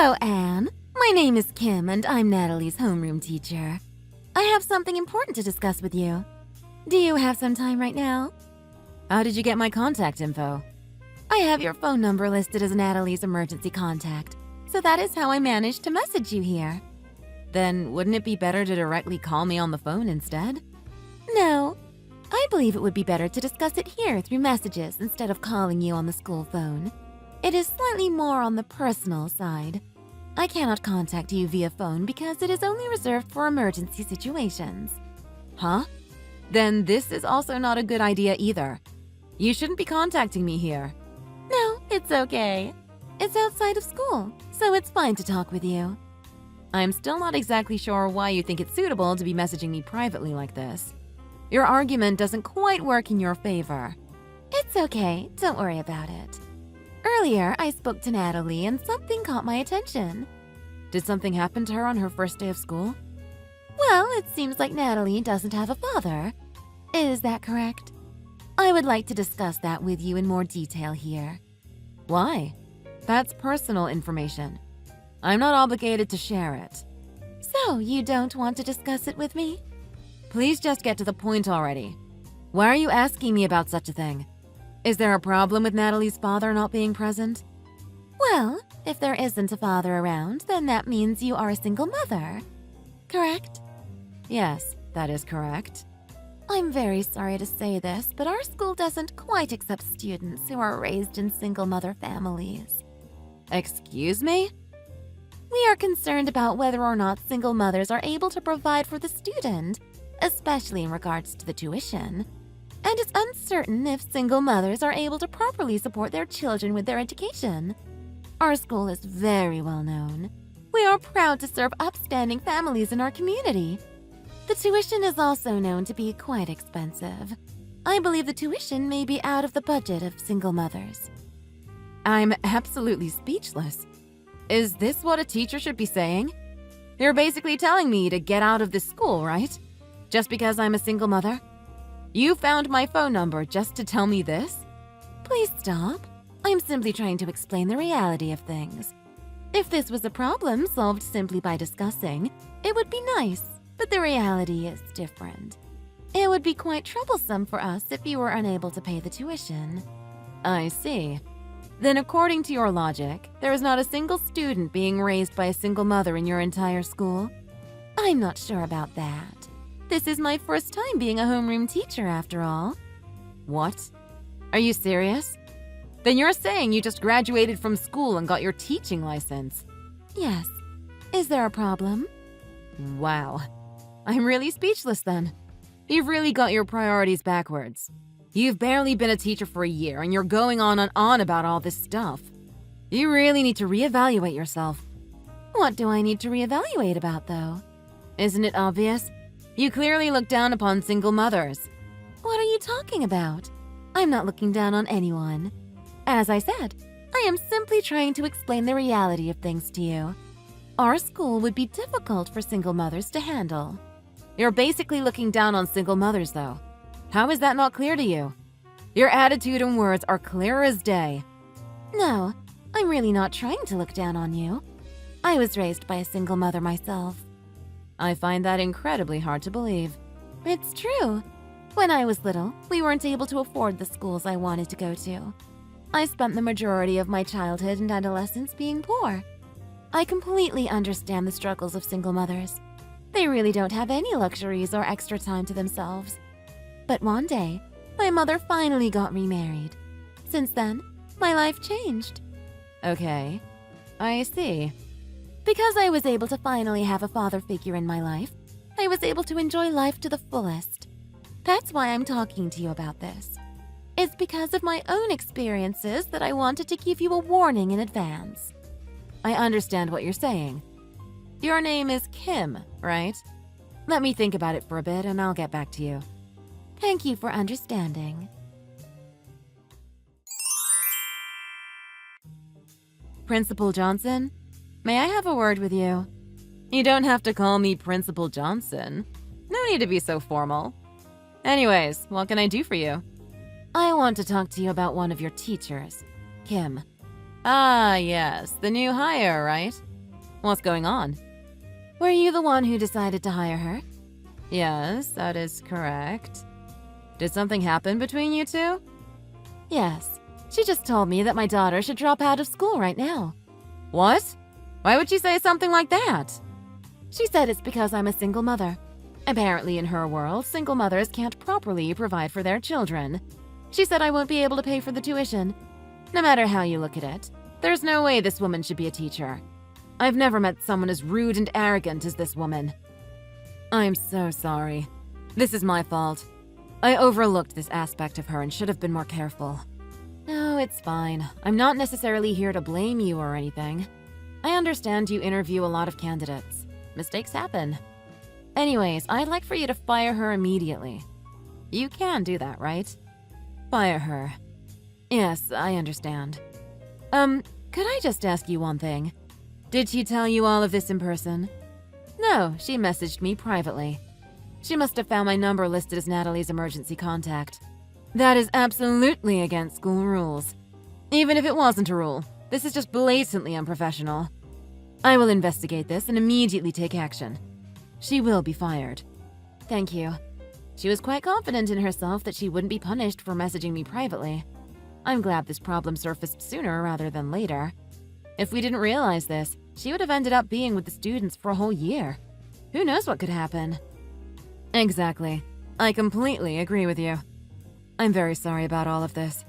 Hello, Anne. My name is Kim, and I'm Natalie's homeroom teacher. I have something important to discuss with you. Do you have some time right now? How did you get my contact info? I have your phone number listed as Natalie's emergency contact, so that is how I managed to message you here. Then wouldn't it be better to directly call me on the phone instead? No. I believe it would be better to discuss it here through messages instead of calling you on the school phone. It is slightly more on the personal side. I cannot contact you via phone because it is only reserved for emergency situations. Huh? Then this is also not a good idea either. You shouldn't be contacting me here. No, it's okay. It's outside of school, so it's fine to talk with you. I'm still not exactly sure why you think it's suitable to be messaging me privately like this. Your argument doesn't quite work in your favor. It's okay, don't worry about it. Earlier, I spoke to Natalie and something caught my attention. Did something happen to her on her first day of school? Well, it seems like Natalie doesn't have a father. Is that correct? I would like to discuss that with you in more detail here. Why? That's personal information. I'm not obligated to share it. So, you don't want to discuss it with me? Please just get to the point already. Why are you asking me about such a thing? Is there a problem with Natalie's father not being present? Well, if there isn't a father around, then that means you are a single mother. Correct? Yes, that is correct. I'm very sorry to say this, but our school doesn't quite accept students who are raised in single mother families. Excuse me? We are concerned about whether or not single mothers are able to provide for the student, especially in regards to the tuition. And it's uncertain if single mothers are able to properly support their children with their education. Our school is very well known. We are proud to serve upstanding families in our community. The tuition is also known to be quite expensive. I believe the tuition may be out of the budget of single mothers. I'm absolutely speechless. Is this what a teacher should be saying? You're basically telling me to get out of this school, right? Just because I'm a single mother? You found my phone number just to tell me this? Please stop. I'm simply trying to explain the reality of things. If this was a problem solved simply by discussing, it would be nice, but the reality is different. It would be quite troublesome for us if you were unable to pay the tuition. I see. Then according to your logic, there is not a single student being raised by a single mother in your entire school? I'm not sure about that. This is my first time being a homeroom teacher, after all. What? Are you serious? Then you're saying you just graduated from school and got your teaching license? Yes. Is there a problem? Wow. I'm really speechless then. You've really got your priorities backwards. You've barely been a teacher for a year and you're going on and on about all this stuff. You really need to reevaluate yourself. What do I need to reevaluate about, though? Isn't it obvious? You clearly look down upon single mothers. What are you talking about? I'm not looking down on anyone. As I said, I am simply trying to explain the reality of things to you. Our school would be difficult for single mothers to handle. You're basically looking down on single mothers, though. How is that not clear to you? Your attitude and words are clear as day. No, I'm really not trying to look down on you. I was raised by a single mother myself. I find that incredibly hard to believe. It's true. When I was little, we weren't able to afford the schools I wanted to go to. I spent the majority of my childhood and adolescence being poor. I completely understand the struggles of single mothers. They really don't have any luxuries or extra time to themselves. But one day, my mother finally got remarried. Since then, my life changed. Okay, I see. Because I was able to finally have a father figure in my life, I was able to enjoy life to the fullest. That's why I'm talking to you about this. It's because of my own experiences that I wanted to give you a warning in advance. I understand what you're saying. Your name is Kim, right? Let me think about it for a bit and I'll get back to you. Thank you for understanding. Principal Johnson? May I have a word with you? You don't have to call me Principal Johnson. No need to be so formal. Anyways, what can I do for you? I want to talk to you about one of your teachers, Kim. Ah, yes, the new hire, right? What's going on? Were you the one who decided to hire her? Yes, that is correct. Did something happen between you two? Yes. She just told me that my daughter should drop out of school right now. What? Why would she say something like that? She said it's because I'm a single mother. Apparently, in her world, single mothers can't properly provide for their children. She said I won't be able to pay for the tuition. No matter how you look at it, there's no way this woman should be a teacher. I've never met someone as rude and arrogant as this woman. I'm so sorry. This is my fault. I overlooked this aspect of her and should have been more careful. No, it's fine. I'm not necessarily here to blame you or anything. I understand you interview a lot of candidates. Mistakes happen. Anyways, I'd like for you to fire her immediately. You can do that, right? Fire her. Yes, I understand. Could I just ask you one thing? Did she tell you all of this in person? No, she messaged me privately. She must have found my number listed as Natalie's emergency contact. That is absolutely against school rules. Even if it wasn't a rule, this is just blatantly unprofessional. I will investigate this and immediately take action. She will be fired. Thank you. She was quite confident in herself that she wouldn't be punished for messaging me privately. I'm glad this problem surfaced sooner rather than later. If we didn't realize this, she would have ended up being with the students for a whole year. Who knows what could happen? Exactly. I completely agree with you. I'm very sorry about all of this.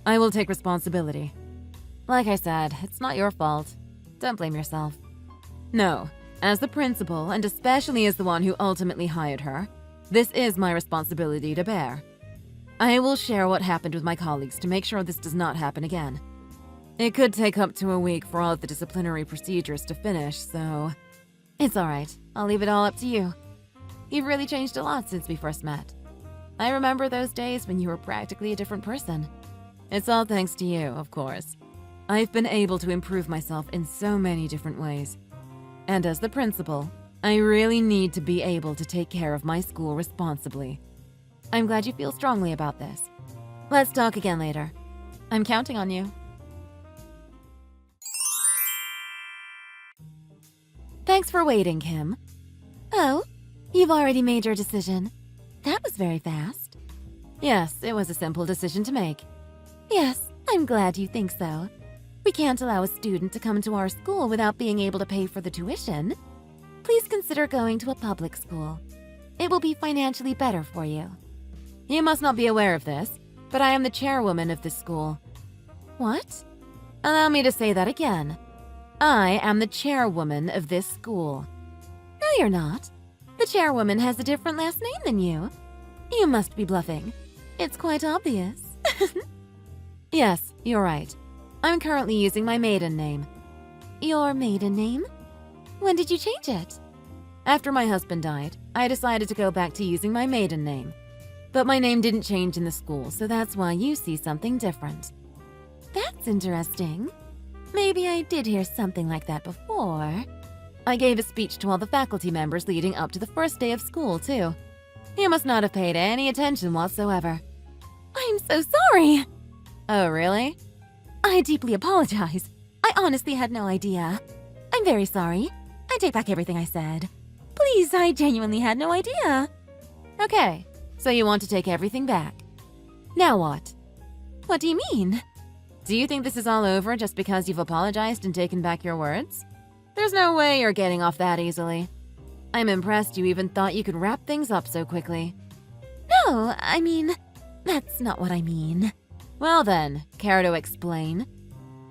I will take responsibility. Like I said, it's not your fault. Don't blame yourself. No, as the principal, and especially as the one who ultimately hired her, this is my responsibility to bear. I will share what happened with my colleagues to make sure this does not happen again. It could take up to a week for all of the disciplinary procedures to finish, so... It's alright. I'll leave it all up to you. You've really changed a lot since we first met. I remember those days when you were practically a different person. It's all thanks to you, of course. I've been able to improve myself in so many different ways. And as the principal, I really need to be able to take care of my school responsibly. I'm glad you feel strongly about this. Let's talk again later. I'm counting on you. Thanks for waiting, Kim. Oh, you've already made your decision. That was very fast. Yes, it was a simple decision to make. Yes, I'm glad you think so. We can't allow a student to come to our school without being able to pay for the tuition. Please consider going to a public school. It will be financially better for you. You must not be aware of this, but I am the chairwoman of this school. What? Allow me to say that again. I am the chairwoman of this school. No, you're not. The chairwoman has a different last name than you. You must be bluffing. It's quite obvious. Yes, you're right. I'm currently using my maiden name. Your maiden name? When did you change it? After my husband died, I decided to go back to using my maiden name. But my name didn't change in the school, so that's why you see something different. That's interesting. Maybe I did hear something like that before. I gave a speech to all the faculty members leading up to the first day of school, too. You must not have paid any attention whatsoever. I'm so sorry! Oh, really? I deeply apologize. I honestly had no idea. I'm very sorry. I take back everything I said. Please, I genuinely had no idea. Okay, so you want to take everything back. Now what? What do you mean? Do you think this is all over just because you've apologized and taken back your words? There's no way you're getting off that easily. I'm impressed you even thought you could wrap things up so quickly. No, I mean, that's not what I mean. Well then, care to explain?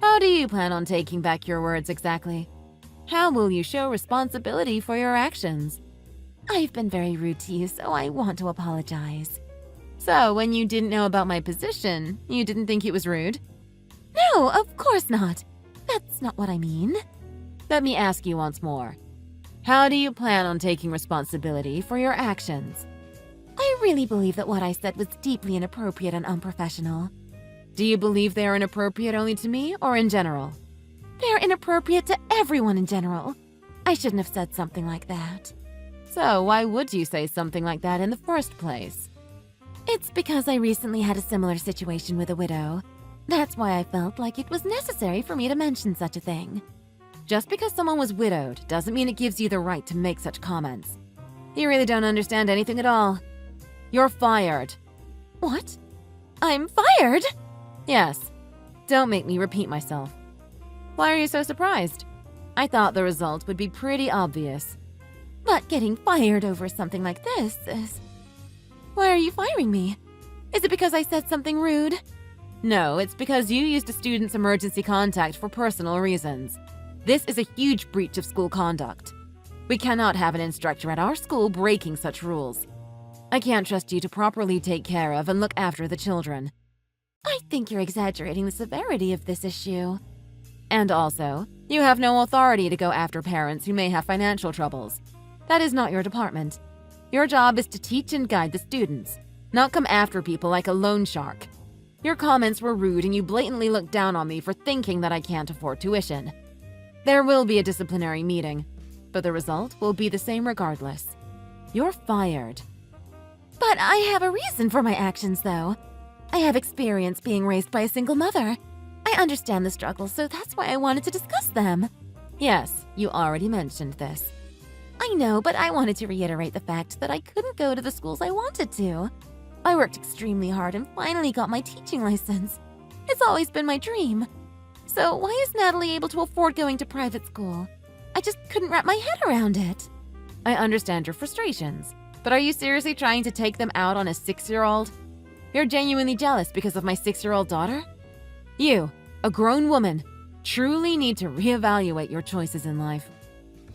How do you plan on taking back your words exactly? How will you show responsibility for your actions? I've been very rude to you, so I want to apologize. So, when you didn't know about my position, you didn't think it was rude? No, of course not. That's not what I mean. Let me ask you once more. How do you plan on taking responsibility for your actions? I really believe that what I said was deeply inappropriate and unprofessional. Do you believe they are inappropriate only to me or in general? They're inappropriate to everyone in general. I shouldn't have said something like that. So why would you say something like that in the first place? It's because I recently had a similar situation with a widow. That's why I felt like it was necessary for me to mention such a thing. Just because someone was widowed doesn't mean it gives you the right to make such comments. You really don't understand anything at all. You're fired. What? I'm fired? Yes. Don't make me repeat myself. Why are you so surprised? I thought the result would be pretty obvious. But getting fired over something like this is... Why are you firing me? Is it because I said something rude? No, it's because you used a student's emergency contact for personal reasons. This is a huge breach of school conduct. We cannot have an instructor at our school breaking such rules. I can't trust you to properly take care of and look after the children. I think you're exaggerating the severity of this issue. And also, you have no authority to go after parents who may have financial troubles. That is not your department. Your job is to teach and guide the students, not come after people like a loan shark. Your comments were rude and you blatantly looked down on me for thinking that I can't afford tuition. There will be a disciplinary meeting, but the result will be the same regardless. You're fired. But I have a reason for my actions, though. I have experience being raised by a single mother. I understand the struggles, so that's why I wanted to discuss them. Yes, you already mentioned this. I know, but I wanted to reiterate the fact that I couldn't go to the schools I wanted to. I worked extremely hard and finally got my teaching license. It's always been my dream. So why is Natalie able to afford going to private school? I just couldn't wrap my head around it. I understand your frustrations, but are you seriously trying to take them out on a 6-year-old? You're genuinely jealous because of my 6-year-old daughter? You, a grown woman, truly need to reevaluate your choices in life.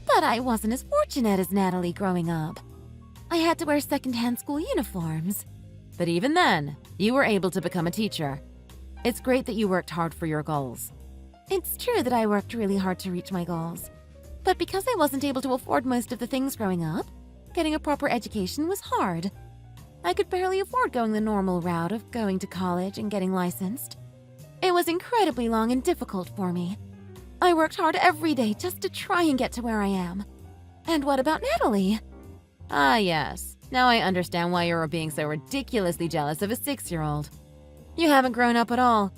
But I wasn't as fortunate as Natalie growing up. I had to wear secondhand school uniforms. But even then, you were able to become a teacher. It's great that you worked hard for your goals. It's true that I worked really hard to reach my goals. But because I wasn't able to afford most of the things growing up, getting a proper education was hard. I could barely afford going the normal route of going to college and getting licensed. It was incredibly long and difficult for me. I worked hard every day just to try and get to where I am. And what about Natalie? Ah, yes. Now I understand why you're being so ridiculously jealous of a 6-year-old. You haven't grown up at all.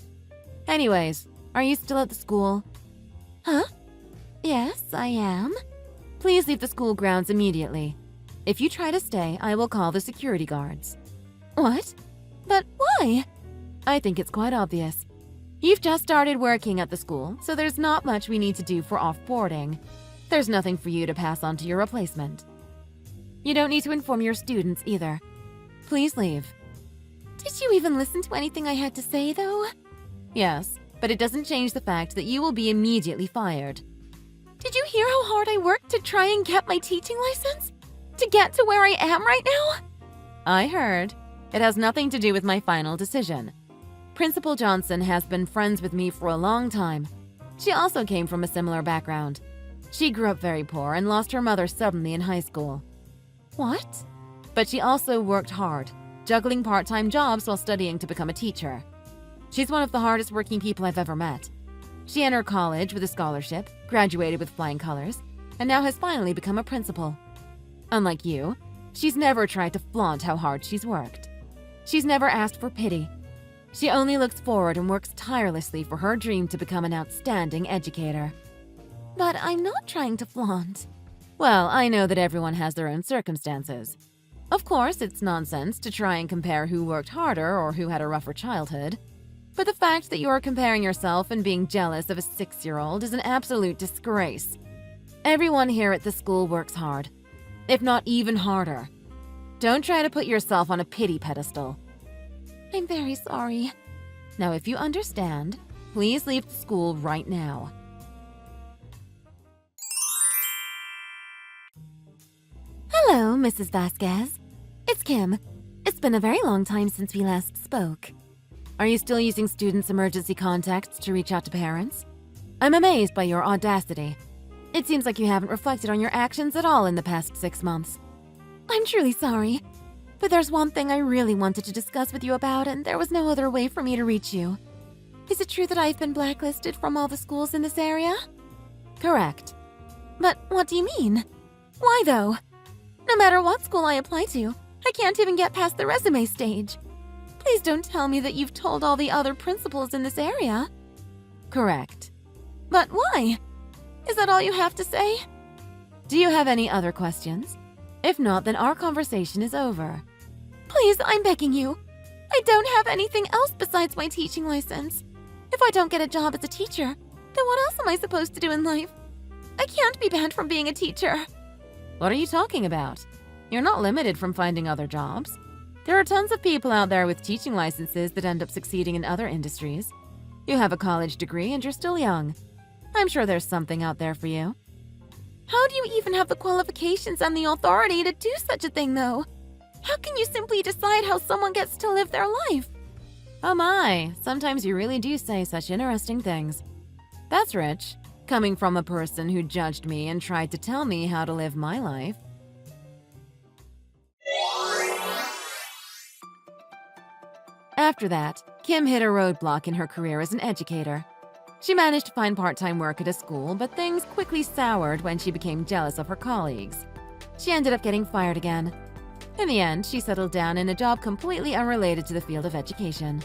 Anyways, are you still at the school? Huh? Yes, I am. Please leave the school grounds immediately. If you try to stay, I will call the security guards. What? But why? I think it's quite obvious. You've just started working at the school, so there's not much we need to do for off-boarding. There's nothing for you to pass on to your replacement. You don't need to inform your students either. Please leave. Did you even listen to anything I had to say, though? Yes, but it doesn't change the fact that you will be immediately fired. Did you hear how hard I worked to try and get my teaching license? To get to where I am right now? I heard. It has nothing to do with my final decision. Principal Johnson has been friends with me for a long time. She also came from a similar background. She grew up very poor and lost her mother suddenly in high school. What? But she also worked hard, juggling part-time jobs while studying to become a teacher. She's one of the hardest working people I've ever met. She entered college with a scholarship, graduated with flying colors, and now has finally become a principal. Unlike you, she's never tried to flaunt how hard she's worked. She's never asked for pity. She only looks forward and works tirelessly for her dream to become an outstanding educator. But I'm not trying to flaunt. Well, I know that everyone has their own circumstances. Of course, it's nonsense to try and compare who worked harder or who had a rougher childhood. But the fact that you are comparing yourself and being jealous of a 6-year-old is an absolute disgrace. Everyone here at the school works hard, if not even harder. Don't try to put yourself on a pity pedestal. I'm very sorry. Now, if you understand, please leave the school right now. Hello, Mrs. Vasquez. It's Kim. It's been a very long time since we last spoke. Are you still using students' emergency contacts to reach out to parents? I'm amazed by your audacity. It seems like you haven't reflected on your actions at all in the past 6 months. I'm truly sorry. But there's one thing I really wanted to discuss with you about, and there was no other way for me to reach you. Is it true that I've been blacklisted from all the schools in this area? Correct. But what do you mean? Why, though? No matter what school I apply to, I can't even get past the resume stage. Please don't tell me that you've told all the other principals in this area. Correct. But why? Is that all you have to say? Do you have any other questions? If not, then our conversation is over. Please, I'm begging you. I don't have anything else besides my teaching license. If I don't get a job as a teacher, then what else am I supposed to do in life? I can't be banned from being a teacher. What are you talking about? You're not limited from finding other jobs. There are tons of people out there with teaching licenses that end up succeeding in other industries. You have a college degree and you're still young. I'm sure there's something out there for you. How do you even have the qualifications and the authority to do such a thing, though? How can you simply decide how someone gets to live their life? Oh my, sometimes you really do say such interesting things. That's rich, coming from a person who judged me and tried to tell me how to live my life. After that, Kim hit a roadblock in her career as an educator. She managed to find part-time work at a school, but things quickly soured when she became jealous of her colleagues. She ended up getting fired again. In the end, she settled down in a job completely unrelated to the field of education.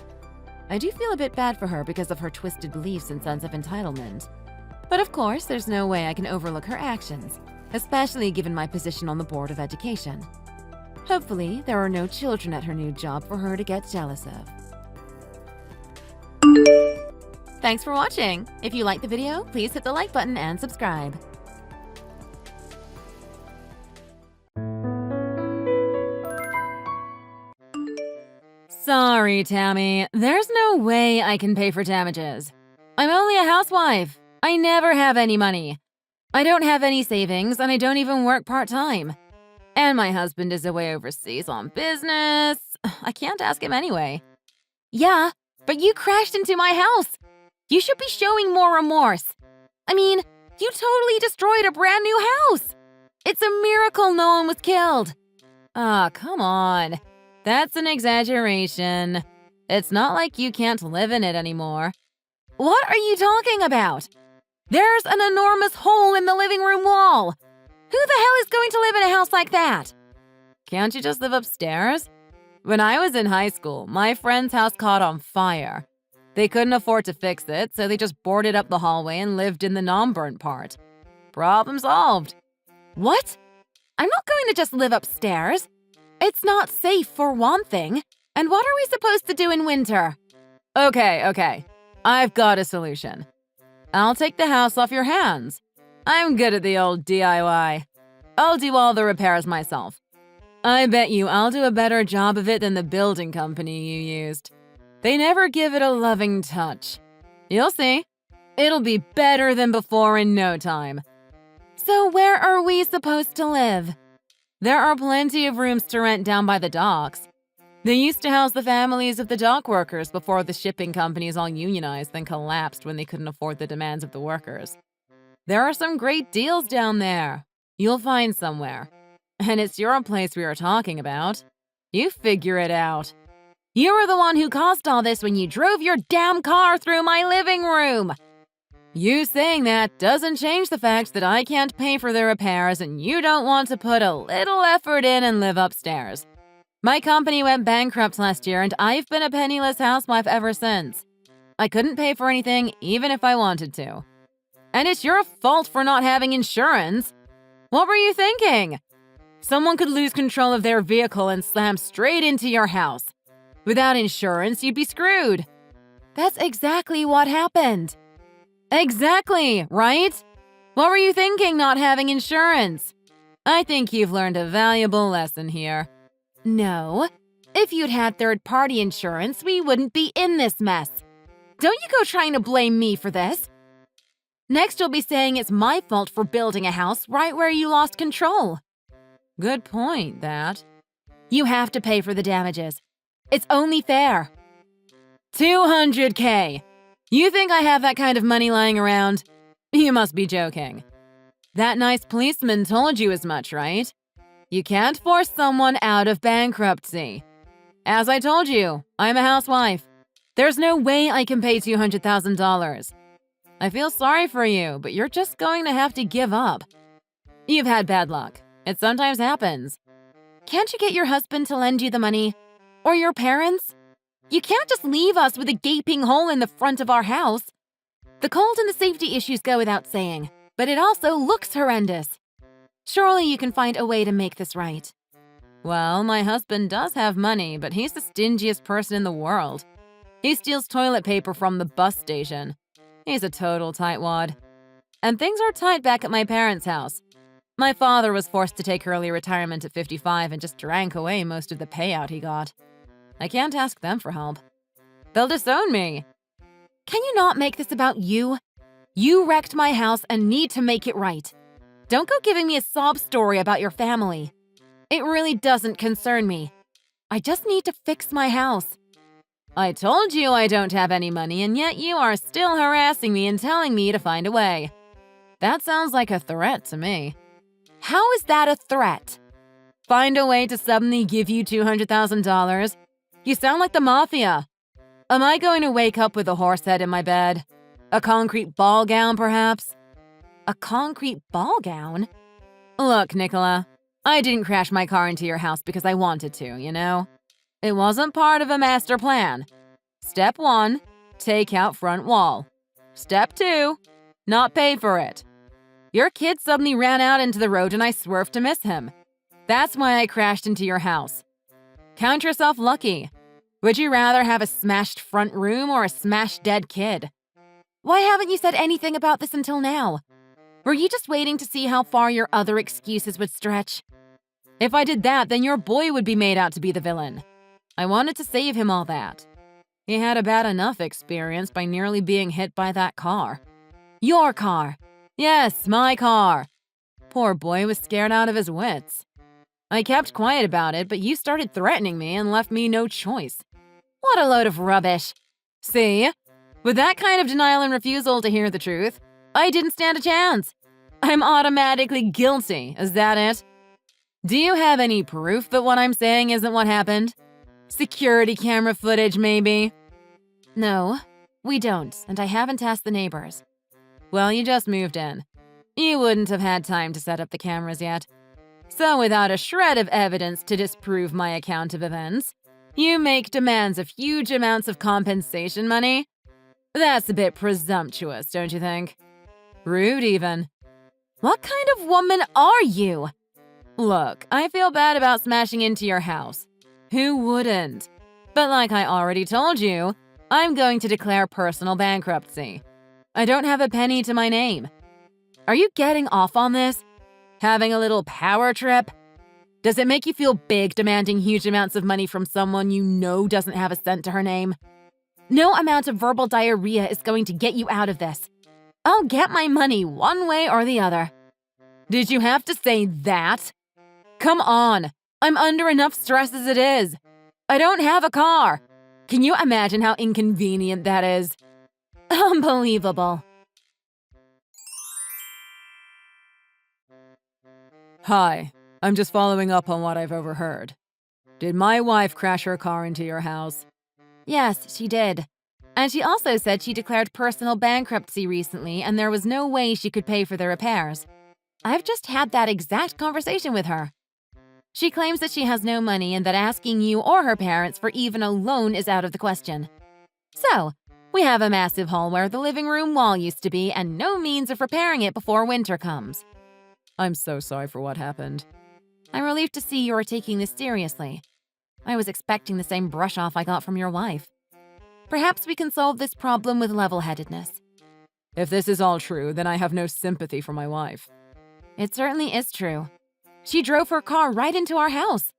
I do feel a bit bad for her because of her twisted beliefs and sense of entitlement. But of course, there's no way I can overlook her actions, especially given my position on the Board of Education. Hopefully, there are no children at her new job for her to get jealous of. Thanks for watching! If you liked the video, please hit the like button and subscribe. Sorry, Tammy. There's no way I can pay for damages. I'm only a housewife. I never have any money. I don't have any savings, and I don't even work part-time. And my husband is away overseas on business. I can't ask him anyway. Yeah, but you crashed into my house. You should be showing more remorse. I mean, you totally destroyed a brand new house. It's a miracle no one was killed. Ah, come on. That's an exaggeration. It's not like you can't live in it anymore. What are you talking about? There's an enormous hole in the living room wall. Who the hell is going to live in a house like that? Can't you just live upstairs? When I was in high school, my friend's house caught on fire. They couldn't afford to fix it, so they just boarded up the hallway and lived in the non-burnt part. Problem solved. What? I'm not going to just live upstairs. It's not safe for one thing. And what are we supposed to do in winter? Okay. I've got a solution. I'll take the house off your hands. I'm good at the old DIY. I'll do all the repairs myself. I bet you I'll do a better job of it than the building company you used. They never give it a loving touch. You'll see. It'll be better than before in no time. So where are we supposed to live? There are plenty of rooms to rent down by the docks. They used to house the families of the dock workers before the shipping companies all unionized then collapsed when they couldn't afford the demands of the workers. There are some great deals down there. You'll find somewhere. And it's your place we are talking about. You figure it out. You were the one who caused all this when you drove your damn car through my living room. You saying that doesn't change the fact that I can't pay for the repairs and you don't want to put a little effort in and live upstairs. My company went bankrupt last year and I've been a penniless housewife ever since. I couldn't pay for anything even if I wanted to. And it's your fault for not having insurance. What were you thinking? Someone could lose control of their vehicle and slam straight into your house. Without insurance, you'd be screwed. That's exactly what happened. Exactly, right? What were you thinking not having insurance? I think you've learned a valuable lesson here. No. If you'd had third-party insurance, we wouldn't be in this mess. Don't you go trying to blame me for this. Next, you'll be saying it's my fault for building a house right where you lost control. Good point, that. You have to pay for the damages. It's only fair. $200K. You think I have that kind of money lying around? You must be joking. That nice policeman told you as much, right? You can't force someone out of bankruptcy. As I told you, I'm a housewife. There's no way I can pay $200,000. I feel sorry for you, but you're just going to have to give up. You've had bad luck. It sometimes happens. Can't you get your husband to lend you the money? Or your parents? You can't just leave us with a gaping hole in the front of our house. The cold and the safety issues go without saying. but it also looks horrendous. Surely you can find a way to make this right. Well, my husband does have money, but he's the stingiest person in the world. He steals toilet paper from the bus station. He's a total tightwad. And things are tight back at my parents' house. My father was forced to take early retirement at 55 and just drank away most of the payout he got. I can't ask them for help. They'll disown me. Can you not make this about you? You wrecked my house and need to make it right. Don't go giving me a sob story about your family. It really doesn't concern me. I just need to fix my house. I told you I don't have any money, and yet you are still harassing me and telling me to find a way. That sounds like a threat to me. How is that a threat? Find a way to suddenly give you $200,000? You sound like the mafia. Am I going to wake up with a horse head in my bed? A concrete ball gown, perhaps? A concrete ball gown? Look, Nicola, I didn't crash my car into your house because I wanted to, you know? It wasn't part of a master plan. Step 1, take out front wall. Step 2, not pay for it. Your kid suddenly ran out into the road and I swerved to miss him. That's why I crashed into your house. Count yourself lucky. Would you rather have a smashed front room or a smashed dead kid? Why haven't you said anything about this until now? Were you just waiting to see how far your other excuses would stretch? If I did that, then your boy would be made out to be the villain. I wanted to save him all that. He had a bad enough experience by nearly being hit by that car. Your car. Yes, my car. Poor boy was scared out of his wits. I kept quiet about it, but you started threatening me and left me no choice. What a load of rubbish. See? With that kind of denial and refusal to hear the truth, I didn't stand a chance. I'm automatically guilty, is that it? Do you have any proof that what I'm saying isn't what happened? Security camera footage, maybe? No, we don't, and I haven't asked the neighbors. Well, you just moved in. You wouldn't have had time to set up the cameras yet. So without a shred of evidence to disprove my account of events, you make demands of huge amounts of compensation money? That's a bit presumptuous, don't you think? Rude, even. What kind of woman are you? Look, I feel bad about smashing into your house. Who wouldn't? But like I already told you, I'm going to declare personal bankruptcy. I don't have a penny to my name. Are you getting off on this? Having a little power trip? Does it make you feel big demanding huge amounts of money from someone you know doesn't have a cent to her name? No amount of verbal diarrhea is going to get you out of this. I'll get my money one way or the other. Did you have to say that? Come on, I'm under enough stress as it is. I don't have a car. Can you imagine how inconvenient that is? Unbelievable. Hi, I'm just following up on what I've overheard. Did my wife crash her car into your house? Yes, she did. And she also said she declared personal bankruptcy recently and there was no way she could pay for the repairs. I've just had that exact conversation with her. She claims that she has no money and that asking you or her parents for even a loan is out of the question. So, we have a massive hall where the living room wall used to be and no means of repairing it before winter comes. I'm so sorry for what happened. I'm relieved to see you are taking this seriously. I was expecting the same brush-off I got from your wife. Perhaps we can solve this problem with level-headedness. If this is all true, then I have no sympathy for my wife. It certainly is true. She drove her car right into our house.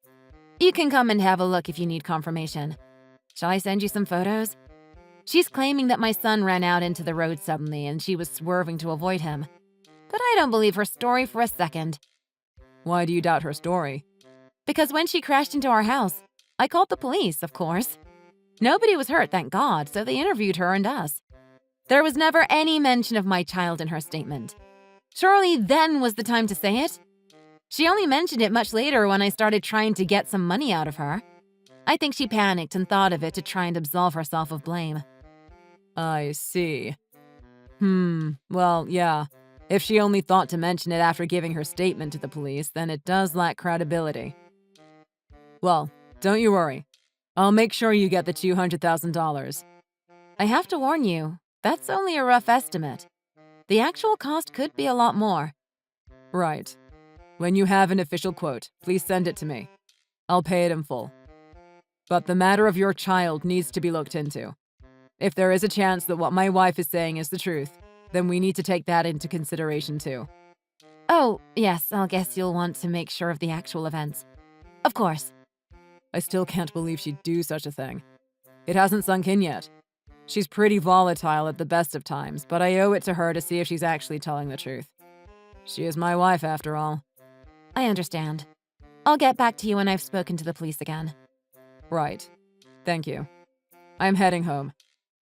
You can come and have a look if you need confirmation. Shall I send you some photos? She's claiming that my son ran out into the road suddenly and she was swerving to avoid him. But I don't believe her story for a second. Why do you doubt her story? Because when she crashed into our house, I called the police, of course. Nobody was hurt, thank God, so they interviewed her and us. There was never any mention of my child in her statement. Surely then was the time to say it? She only mentioned it much later when I started trying to get some money out of her. I think she panicked and thought of it to try and absolve herself of blame. I see. Well, yeah. If she only thought to mention it after giving her statement to the police, then it does lack credibility. Well, don't you worry. I'll make sure you get the $200,000. I have to warn you, that's only a rough estimate. The actual cost could be a lot more. Right. When you have an official quote, please send it to me. I'll pay it in full. But the matter of your child needs to be looked into. If there is a chance that what my wife is saying is the truth, then we need to take that into consideration too. Oh, yes, I'll guess you'll want to make sure of the actual events. Of course. I still can't believe she'd do such a thing. It hasn't sunk in yet. She's pretty volatile at the best of times, but I owe it to her to see if she's actually telling the truth. She is my wife, after all. I understand. I'll get back to you when I've spoken to the police again. Right. Thank you. I'm heading home.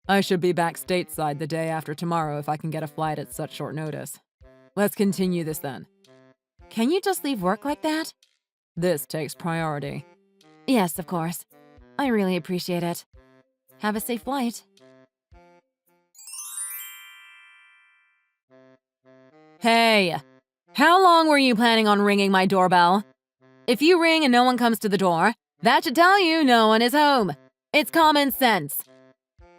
I should be back stateside the day after tomorrow if I can get a flight at such short notice. Let's continue this then. Can you just leave work like that? This takes priority. Yes, of course. I really appreciate it. Have a safe flight. Hey! How long were you planning on ringing my doorbell? If you ring and no one comes to the door, that should tell you no one is home. It's common sense.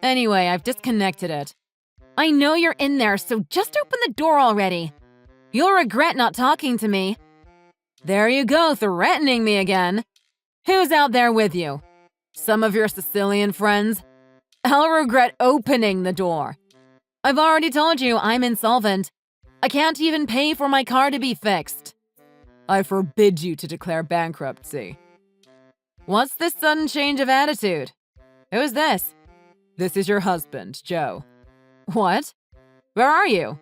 Anyway, I've disconnected it. I know you're in there, so just open the door already. You'll regret not talking to me. There you go, threatening me again. Who's out there with you? Some of your Sicilian friends? I'll regret opening the door. I've already told you I'm insolvent. I can't even pay for my car to be fixed. I forbid you to declare bankruptcy. What's this sudden change of attitude? Who's this? This is your husband, Joe. What? Where are you?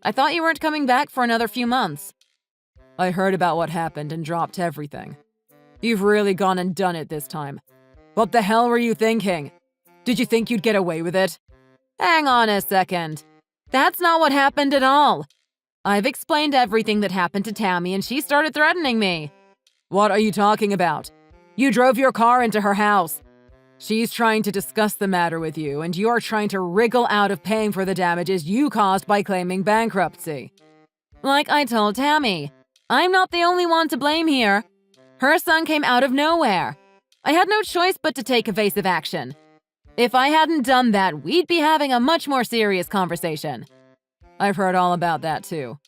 I thought you weren't coming back for another few months. I heard about what happened and dropped everything. You've really gone and done it this time. What the hell were you thinking? Did you think you'd get away with it? Hang on a second. That's not what happened at all. I've explained everything that happened to Tammy and she started threatening me. What are you talking about? You drove your car into her house. She's trying to discuss the matter with you, and you're trying to wriggle out of paying for the damages you caused by claiming bankruptcy. Like I told Tammy, I'm not the only one to blame here. Her son came out of nowhere. I had no choice but to take evasive action. If I hadn't done that, we'd be having a much more serious conversation. I've heard all about that too.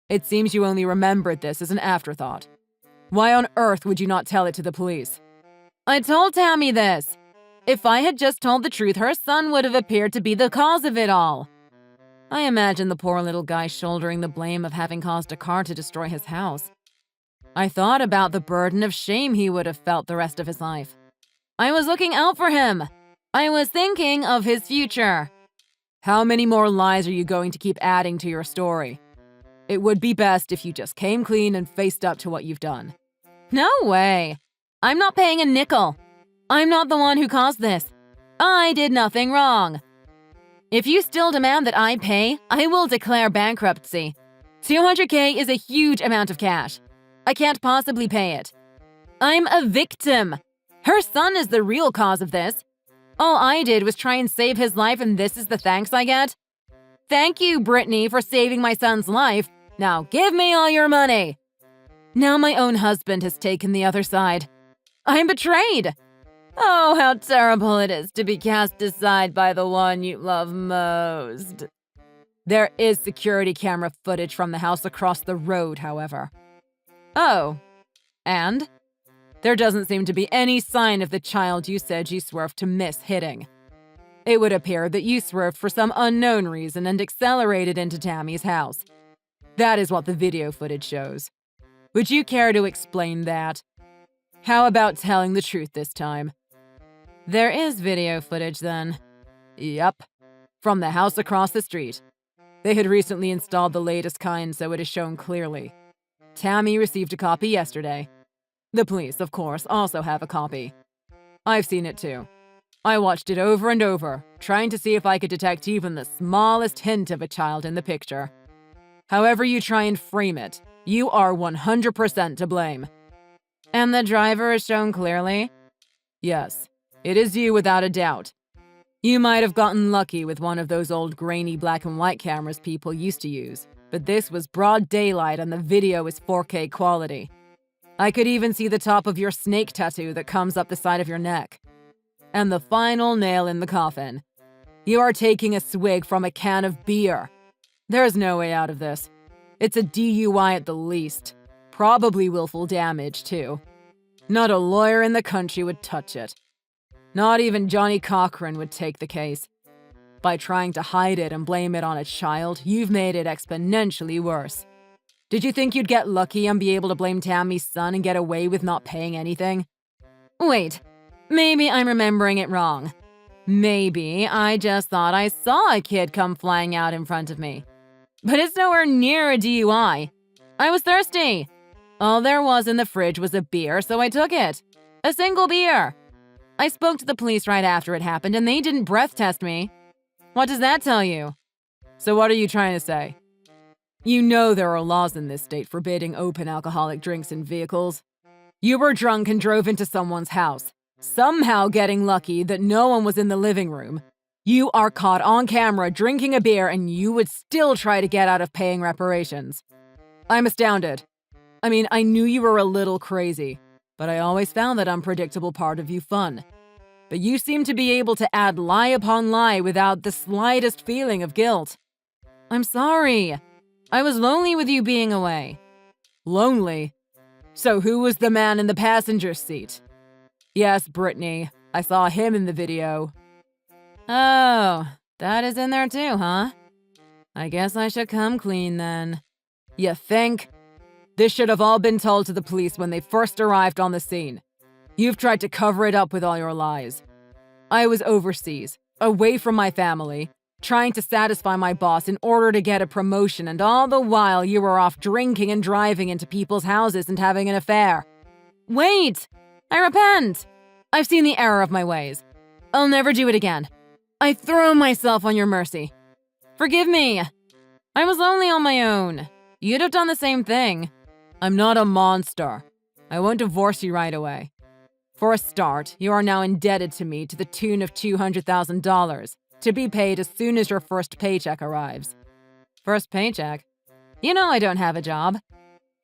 It seems you only remembered this as an afterthought. Why on earth would you not tell it to the police? I told Tammy this. If I had just told the truth, her son would have appeared to be the cause of it all. I imagine the poor little guy shouldering the blame of having caused a car to destroy his house. I thought about the burden of shame he would have felt the rest of his life. I was looking out for him. I was thinking of his future. How many more lies are you going to keep adding to your story? It would be best if you just came clean and faced up to what you've done. No way. I'm not paying a nickel. I'm not the one who caused this. I did nothing wrong. If you still demand that I pay, I will declare bankruptcy. $200K is a huge amount of cash. I can't possibly pay it. I'm a victim. Her son is the real cause of this. All I did was try and save his life, and this is the thanks I get? Thank you, Brittany, for saving my son's life. Now give me all your money. Now my own husband has taken the other side. I'm betrayed. Oh, how terrible it is to be cast aside by the one you love most. There is security camera footage from the house across the road, however. Oh, and? There doesn't seem to be any sign of the child you said you swerved to miss hitting. It would appear that you swerved for some unknown reason and accelerated into Tammy's house. That is what the video footage shows. Would you care to explain that? How about telling the truth this time? There is video footage then. Yup. From the house across the street. They had recently installed the latest kind, so it is shown clearly. Tammy received a copy yesterday. The police, of course, also have a copy. I've seen it too. I watched it over and over, trying to see if I could detect even the smallest hint of a child in the picture. However you try and frame it, you are 100% to blame. And the driver is shown clearly? Yes, it is you without a doubt. You might have gotten lucky with one of those old grainy black and white cameras people used to use, but this was broad daylight and the video is 4K quality. I could even see the top of your snake tattoo that comes up the side of your neck. And the final nail in the coffin. You are taking a swig from a can of beer. There's no way out of this. It's a DUI at the least. Probably willful damage, too. Not a lawyer in the country would touch it. Not even Johnny Cochran would take the case. By trying to hide it and blame it on a child, you've made it exponentially worse. Did you think you'd get lucky and be able to blame Tammy's son and get away with not paying anything? Wait, maybe I'm remembering it wrong. Maybe I just thought I saw a kid come flying out in front of me. But it's nowhere near a DUI. I was thirsty. All there was in the fridge was a beer, so I took it. A single beer. I spoke to the police right after it happened, and they didn't breath test me. What does that tell you? So what are you trying to say? You know there are laws in this state forbidding open alcoholic drinks in vehicles. You were drunk and drove into someone's house, somehow getting lucky that no one was in the living room. You are caught on camera drinking a beer and you would still try to get out of paying reparations. I'm astounded. I mean, I knew you were a little crazy, but I always found that unpredictable part of you fun. But you seem to be able to add lie upon lie without the slightest feeling of guilt. I'm sorry. I was lonely with you being away. Lonely? So who was the man in the passenger seat? Yes, Brittany. I saw him in the video. Oh, that is in there too, huh? I guess I should come clean then. You think? This should have all been told to the police when they first arrived on the scene. You've tried to cover it up with all your lies. I was overseas, away from my family, trying to satisfy my boss in order to get a promotion, and all the while you were off drinking and driving into people's houses and having an affair. Wait! I repent! I've seen the error of my ways. I'll never do it again. I throw myself on your mercy. Forgive me. I was lonely on my own. You'd have done the same thing. I'm not a monster. I won't divorce you right away. For a start, you are now indebted to me to the tune of $200,000 to be paid as soon as your first paycheck arrives. First paycheck? You know I don't have a job.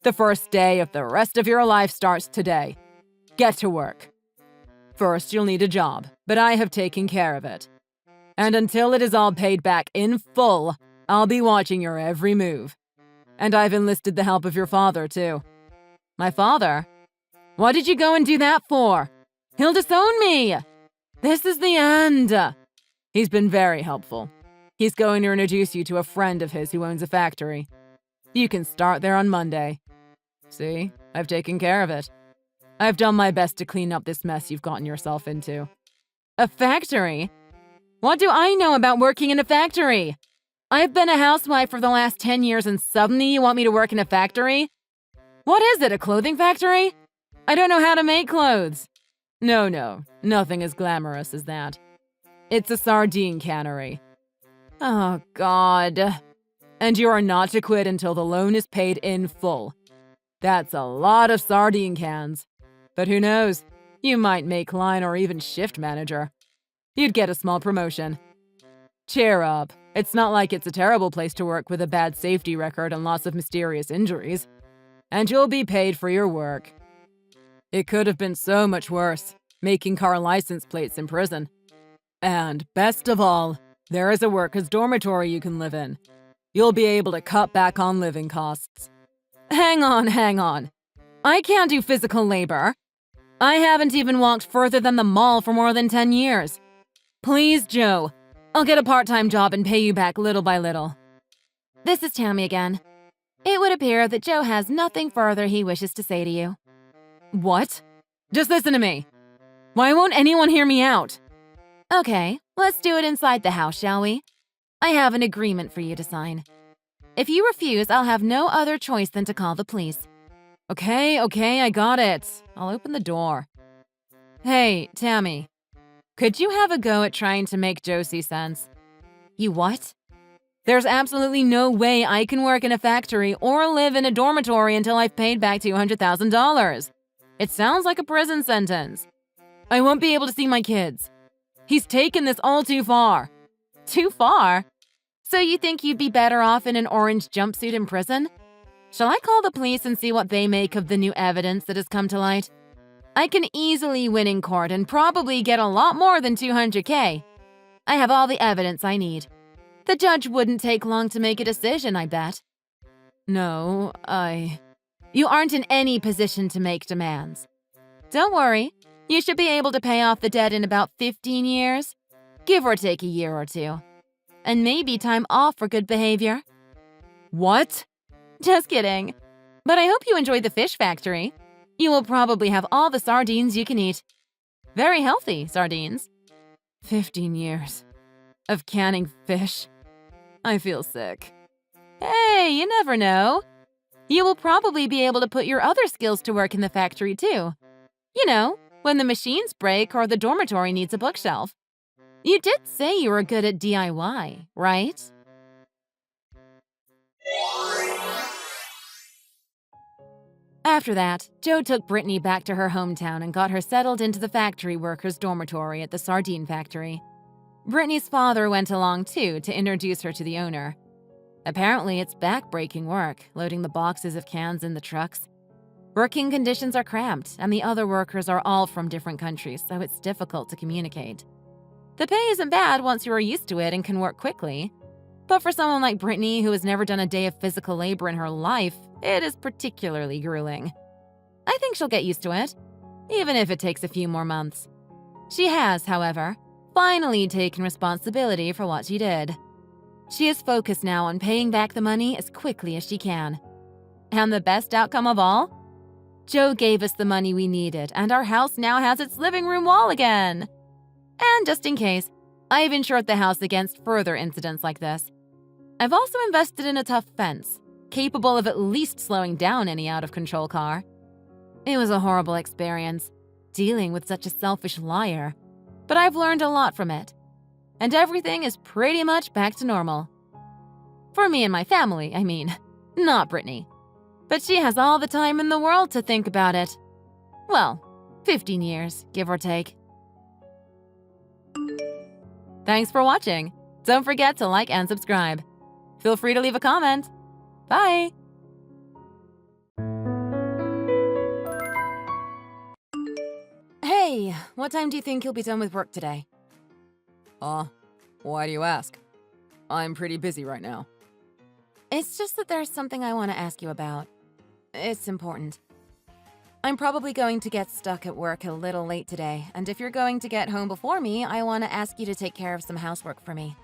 The first day of the rest of your life starts today. Get to work. First, you'll need a job, but I have taken care of it. And until it is all paid back in full, I'll be watching your every move. And I've enlisted the help of your father, too. My father? What did you go and do that for? He'll disown me! This is the end! He's been very helpful. He's going to introduce you to a friend of his who owns a factory. You can start there on Monday. See, I've taken care of it. I've done my best to clean up this mess you've gotten yourself into. A factory? What do I know about working in a factory? I've been a housewife for the last 10 years and suddenly you want me to work in a factory? What is it, a clothing factory? I don't know how to make clothes. No, nothing as glamorous as that. It's a sardine cannery. Oh, God. And you are not to quit until the loan is paid in full. That's a lot of sardine cans. But who knows? You might make line or even shift manager. You'd get a small promotion. Cheer up. It's not like it's a terrible place to work with a bad safety record and lots of mysterious injuries. And you'll be paid for your work. It could have been so much worse, making car license plates in prison. And best of all, there is a workers' dormitory you can live in. You'll be able to cut back on living costs. Hang on. I can't do physical labor. I haven't even walked further than the mall for more than 10 years. Please, Joe. I'll get a part-time job and pay you back little by little. This is Tammy again. It would appear that Joe has nothing further he wishes to say to you. What? Just listen to me. Why won't anyone hear me out? Okay, let's do it inside the house, shall we? I have an agreement for you to sign. If you refuse, I'll have no other choice than to call the police. Okay, I got it. I'll open the door. Hey, Tammy. Could you have a go at trying to make Joe see sense? You what? There's absolutely no way I can work in a factory or live in a dormitory until I've paid back $200,000. It sounds like a prison sentence. I won't be able to see my kids. He's taken this all too far. Too far? So you think you'd be better off in an orange jumpsuit in prison? Shall I call the police and see what they make of the new evidence that has come to light? I can easily win in court and probably get a lot more than $200K. I have all the evidence I need. The judge wouldn't take long to make a decision, I bet. No, You aren't in any position to make demands. Don't worry, you should be able to pay off the debt in about 15 years, give or take a year or two. And maybe time off for good behavior. What? Just kidding. But I hope you enjoyed the fish factory. You will probably have all the sardines you can eat. Very healthy sardines. 15 years of canning fish. I feel sick. Hey, you never know. You will probably be able to put your other skills to work in the factory too. You know, when the machines break or the dormitory needs a bookshelf. You did say you were good at DIY, right? After that, Joe took Brittany back to her hometown and got her settled into the factory workers' dormitory at the sardine factory. Brittany's father went along too to introduce her to the owner. Apparently, it's back-breaking work, loading the boxes of cans in the trucks. Working conditions are cramped, and the other workers are all from different countries, so it's difficult to communicate. The pay isn't bad once you are used to it and can work quickly. But for someone like Brittany, who has never done a day of physical labor in her life, it is particularly grueling. I think she'll get used to it, even if it takes a few more months. She has, however, finally taken responsibility for what she did. She is focused now on paying back the money as quickly as she can. And the best outcome of all? Joe gave us the money we needed, and our house now has its living room wall again. And just in case, I've insured the house against further incidents like this. I've also invested in a tough fence, capable of at least slowing down any out-of-control car. It was a horrible experience, dealing with such a selfish liar, but I've learned a lot from it. And everything is pretty much back to normal. For me and my family, I mean, not Brittany. But she has all the time in the world to think about it. Well, 15 years, give or take. Thanks for watching. Don't forget to like and subscribe. Feel free to leave a comment. Bye! Hey, what time do you think you'll be done with work today? Why do you ask? I'm pretty busy right now. It's just that there's something I want to ask you about. It's important. I'm probably going to get stuck at work a little late today, and if you're going to get home before me, I want to ask you to take care of some housework for me.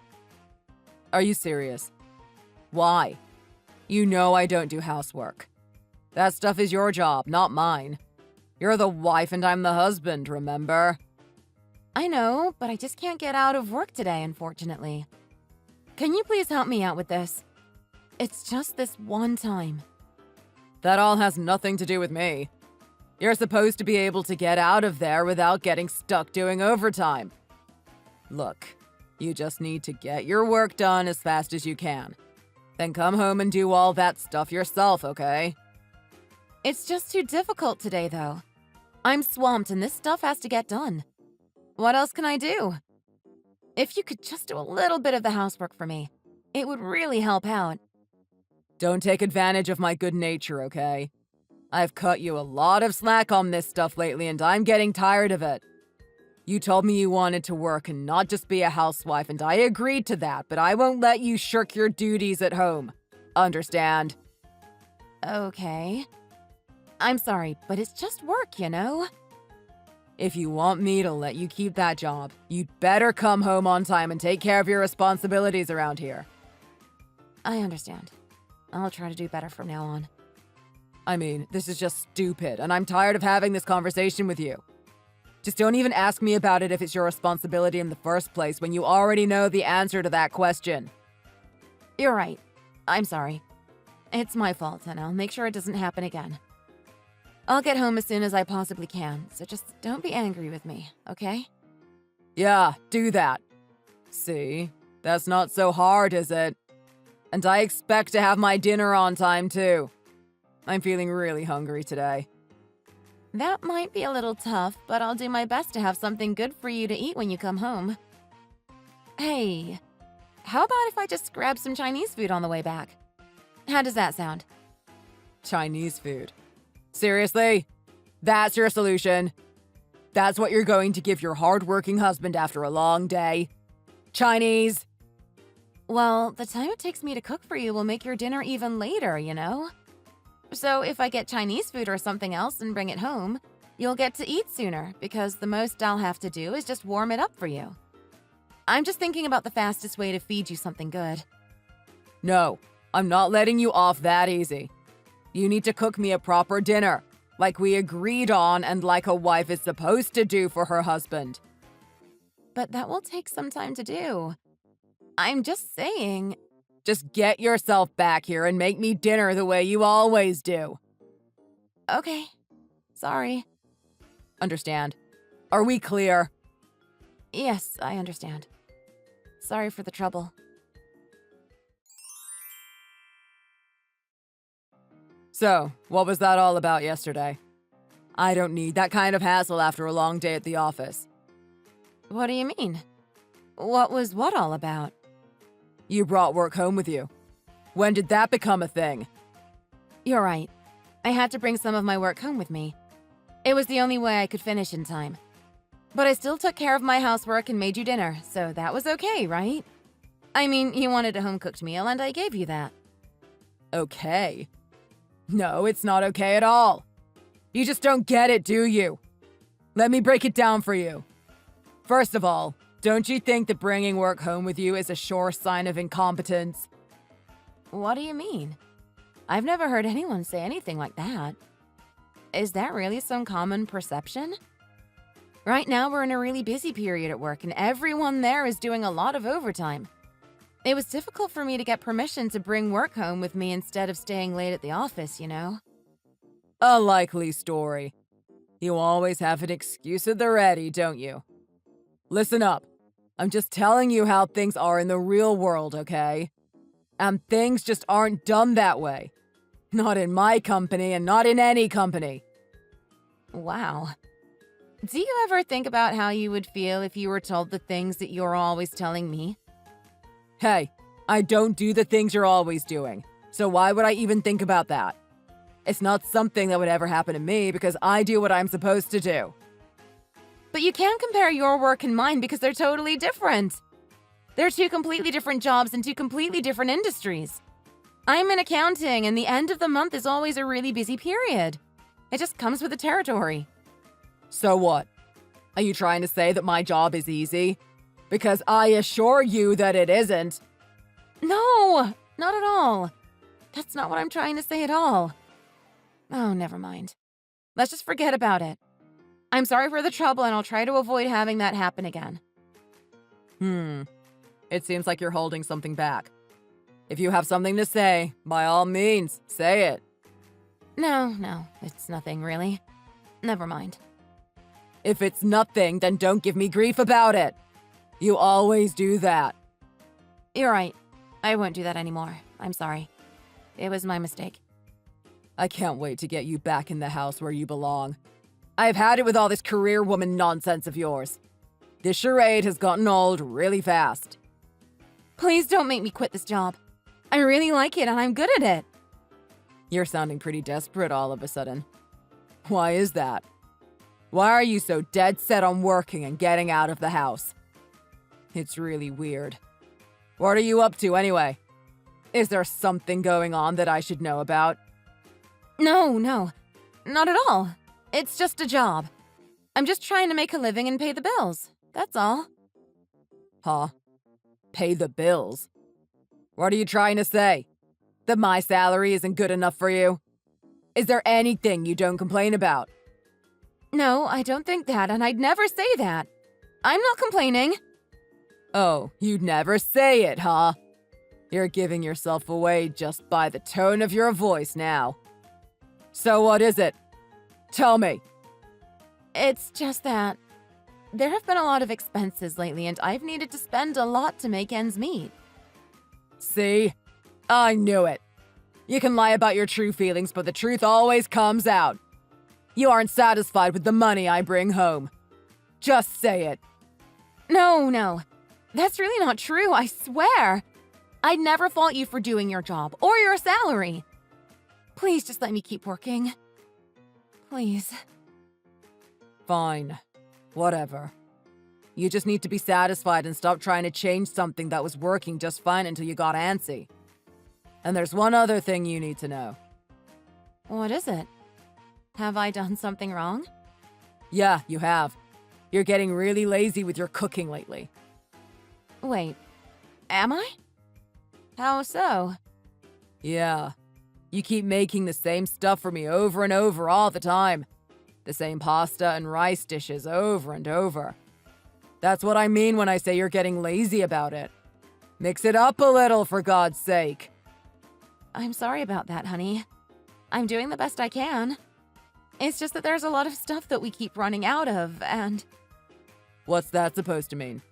Are you serious? Why? You know I don't do housework. That stuff is your job, not mine. You're the wife and I'm the husband, remember? I know, but I just can't get out of work today, unfortunately. Can you please help me out with this? It's just this one time. That all has nothing to do with me. You're supposed to be able to get out of there without getting stuck doing overtime. Look, you just need to get your work done as fast as you can. Then come home and do all that stuff yourself, okay? It's just too difficult today, though. I'm swamped and this stuff has to get done. What else can I do? If you could just do a little bit of the housework for me, it would really help out. Don't take advantage of my good nature, okay? I've cut you a lot of slack on this stuff lately and I'm getting tired of it. You told me you wanted to work and not just be a housewife, and I agreed to that, but I won't let you shirk your duties at home. Understand? Okay. I'm sorry, but it's just work, you know? If you want me to let you keep that job, you'd better come home on time and take care of your responsibilities around here. I understand. I'll try to do better from now on. I mean, this is just stupid, and I'm tired of having this conversation with you. Just don't even ask me about it if it's your responsibility in the first place when you already know the answer to that question. You're right. I'm sorry. It's my fault, and I'll make sure it doesn't happen again. I'll get home as soon as I possibly can, so just don't be angry with me, okay? Yeah, do that. See? That's not so hard, is it? And I expect to have my dinner on time, too. I'm feeling really hungry today. That might be a little tough, but I'll do my best to have something good for you to eat when you come home. Hey, how about if I just grab some Chinese food on the way back? How does that sound? Chinese food. Seriously? That's your solution? That's what you're going to give your hard-working husband after a long day? Chinese? Well, the time it takes me to cook for you will make your dinner even later, you know? So if I get Chinese food or something else and bring it home, you'll get to eat sooner because the most I'll have to do is just warm it up for you. I'm just thinking about the fastest way to feed you something good. No, I'm not letting you off that easy. You need to cook me a proper dinner, like we agreed on and like a wife is supposed to do for her husband. But that will take some time to do. I'm just saying. Just get yourself back here and make me dinner the way you always do. Okay. Sorry. Understand? Are we clear? Yes, I understand. Sorry for the trouble. So, what was that all about yesterday? I don't need that kind of hassle after a long day at the office. What do you mean? What was what all about? You brought work home with you. When did that become a thing? You're right. I had to bring some of my work home with me. It was the only way I could finish in time. But I still took care of my housework and made you dinner, so that was okay, right? I mean, you wanted a home-cooked meal, and I gave you that. Okay. No, it's not okay at all. You just don't get it, do you? Let me break it down for you. First of all, don't you think that bringing work home with you is a sure sign of incompetence? What do you mean? I've never heard anyone say anything like that. Is that really some common perception? Right now, we're in a really busy period at work, and everyone there is doing a lot of overtime. It was difficult for me to get permission to bring work home with me instead of staying late at the office, you know? A likely story. You always have an excuse at the ready, don't you? Listen up. I'm just telling you how things are in the real world, okay? And things just aren't done that way. Not in my company and not in any company. Wow. Do you ever think about how you would feel if you were told the things that you're always telling me? Hey, I don't do the things you're always doing, so why would I even think about that? It's not something that would ever happen to me because I do what I'm supposed to do. But you can't compare your work and mine because they're totally different. They're two completely different jobs in two completely different industries. I'm in accounting, and the end of the month is always a really busy period. It just comes with the territory. So what? Are you trying to say that my job is easy? Because I assure you that it isn't. No, not at all. That's not what I'm trying to say at all. Oh, never mind. Let's just forget about it. I'm sorry for the trouble, and I'll try to avoid having that happen again. It seems like you're holding something back. If you have something to say, by all means, say it. No, it's nothing really. Never mind. If it's nothing, then don't give me grief about it. You always do that. You're right. I won't do that anymore. I'm sorry. It was my mistake. I can't wait to get you back in the house where you belong. I've had it with all this career woman nonsense of yours. This charade has gotten old really fast. Please don't make me quit this job. I really like it and I'm good at it. You're sounding pretty desperate all of a sudden. Why is that? Why are you so dead set on working and getting out of the house? It's really weird. What are you up to anyway? Is there something going on that I should know about? No, not at all. It's just a job. I'm just trying to make a living and pay the bills. That's all. Huh? Pay the bills? What are you trying to say? That my salary isn't good enough for you? Is there anything you don't complain about? No, I don't think that, and I'd never say that. I'm not complaining. Oh, you'd never say it, huh? You're giving yourself away just by the tone of your voice now. So what is it? Tell me. It's just that there have been a lot of expenses lately, and I've needed to spend a lot to make ends meet. See? I knew it. You can lie about your true feelings, but the truth always comes out. You aren't satisfied with the money I bring home. Just say it. No. That's really not true, I swear. I'd never fault you for doing your job or your salary. Please just let me keep working. Please. Fine. Whatever. You just need to be satisfied and stop trying to change something that was working just fine until you got antsy. And there's one other thing you need to know. What is it? Have I done something wrong? Yeah, you have. You're getting really lazy with your cooking lately. Wait, am I? How so? Yeah. You keep making the same stuff for me over and over all the time. The same pasta and rice dishes over and over. That's what I mean when I say you're getting lazy about it. Mix it up a little, for God's sake. I'm sorry about that, honey. I'm doing the best I can. It's just that there's a lot of stuff that we keep running out of, and... What's that supposed to mean?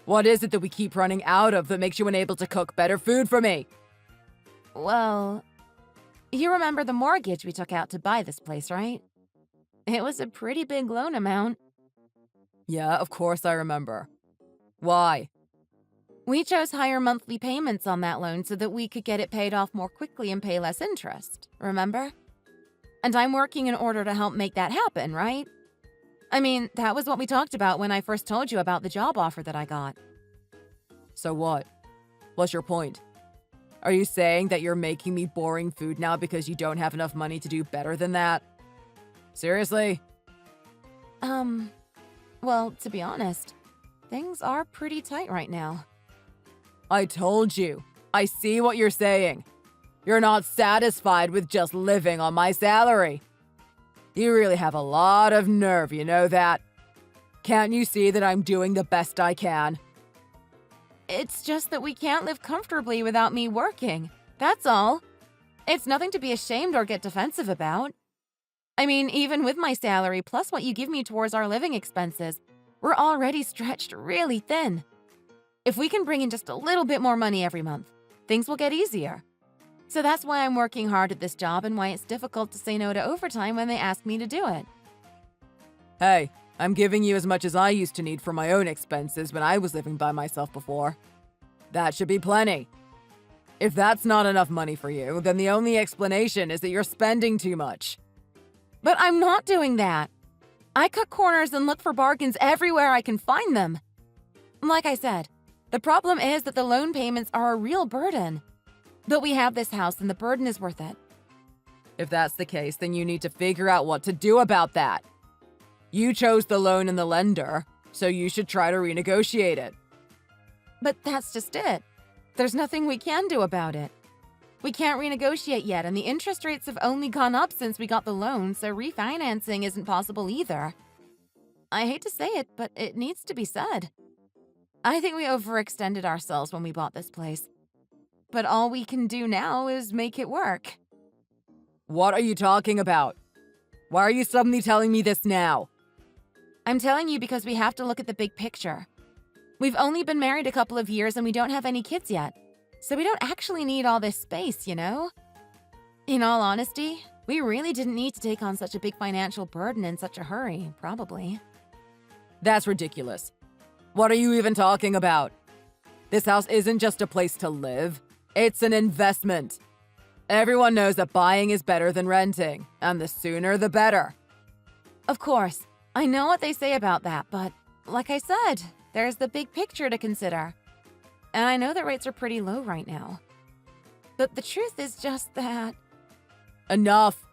What is it that we keep running out of that makes you unable to cook better food for me? Well, you remember the mortgage we took out to buy this place, right? It was a pretty big loan amount. Yeah, of course I remember. Why? We chose higher monthly payments on that loan so that we could get it paid off more quickly and pay less interest, remember? And I'm working in order to help make that happen, right? I mean, that was what we talked about when I first told you about the job offer that I got. So what? What's your point? Are you saying that you're making me boring food now because you don't have enough money to do better than that? Seriously? Well, to be honest, things are pretty tight right now. I told you. I see what you're saying. You're not satisfied with just living on my salary. You really have a lot of nerve, you know that? Can't you see that I'm doing the best I can? It's just that we can't live comfortably without me working. That's all. It's nothing to be ashamed or get defensive about. I mean, even with my salary plus what you give me towards our living expenses, we're already stretched really thin. If we can bring in just a little bit more money every month, things will get easier. So that's why I'm working hard at this job and why it's difficult to say no to overtime when they ask me to do it. Hey, I'm giving you as much as I used to need for my own expenses when I was living by myself before. That should be plenty. If that's not enough money for you, then the only explanation is that you're spending too much. But I'm not doing that. I cut corners and look for bargains everywhere I can find them. Like I said, the problem is that the loan payments are a real burden. But we have this house and the burden is worth it. If that's the case, then you need to figure out what to do about that. You chose the loan and the lender, so you should try to renegotiate it. But that's just it. There's nothing we can do about it. We can't renegotiate yet, and the interest rates have only gone up since we got the loan, so refinancing isn't possible either. I hate to say it, but it needs to be said. I think we overextended ourselves when we bought this place. But all we can do now is make it work. What are you talking about? Why are you suddenly telling me this now? I'm telling you because we have to look at the big picture. We've only been married a couple of years and we don't have any kids yet. So we don't actually need all this space, you know? In all honesty, we really didn't need to take on such a big financial burden in such a hurry, probably. That's ridiculous. What are you even talking about? This house isn't just a place to live. It's an investment. Everyone knows that buying is better than renting, and the sooner the better. Of course, I know what they say about that, but like I said, there's the big picture to consider. And I know that rates are pretty low right now. But the truth is just that... Enough.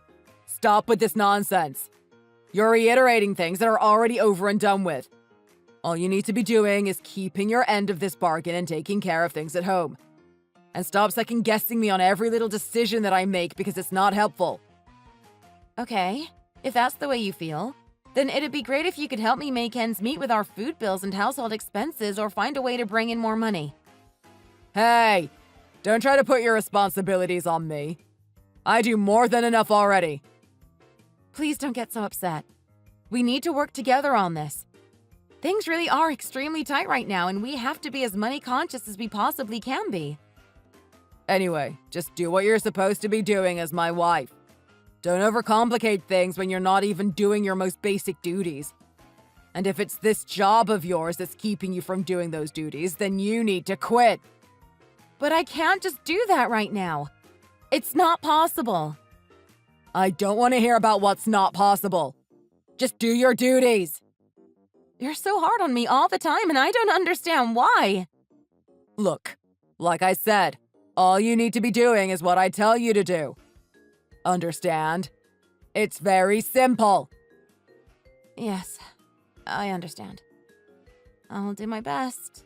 Stop with this nonsense. You're reiterating things that are already over and done with. All you need to be doing is keeping your end of this bargain and taking care of things at home. And stop second-guessing me on every little decision that I make because it's not helpful. Okay, if that's the way you feel, then it'd be great if you could help me make ends meet with our food bills and household expenses or find a way to bring in more money. Hey, don't try to put your responsibilities on me. I do more than enough already. Please don't get so upset. We need to work together on this. Things really are extremely tight right now, and we have to be as money conscious as we possibly can be. Anyway, just do what you're supposed to be doing as my wife. Don't overcomplicate things when you're not even doing your most basic duties. And if it's this job of yours that's keeping you from doing those duties, then you need to quit. But I can't just do that right now. It's not possible. I don't want to hear about what's not possible. Just do your duties. You're so hard on me all the time, and I don't understand why. Look, like I said, all you need to be doing is what I tell you to do. Understand? It's very simple. Yes, I understand. I'll do my best.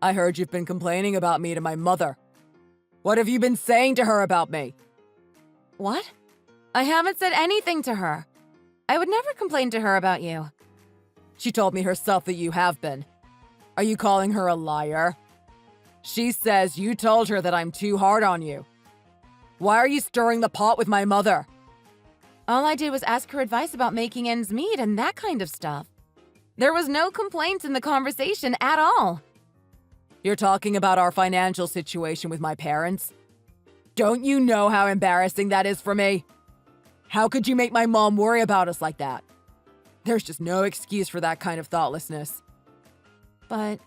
I heard you've been complaining about me to my mother. What have you been saying to her about me? What? I haven't said anything to her. I would never complain to her about you. She told me herself that you have been. Are you calling her a liar? She says you told her that I'm too hard on you. Why are you stirring the pot with my mother? All I did was ask her advice about making ends meet and that kind of stuff. There was no complaints in the conversation at all. You're talking about our financial situation with my parents? Don't you know how embarrassing that is for me? How could you make my mom worry about us like that? There's just no excuse for that kind of thoughtlessness. But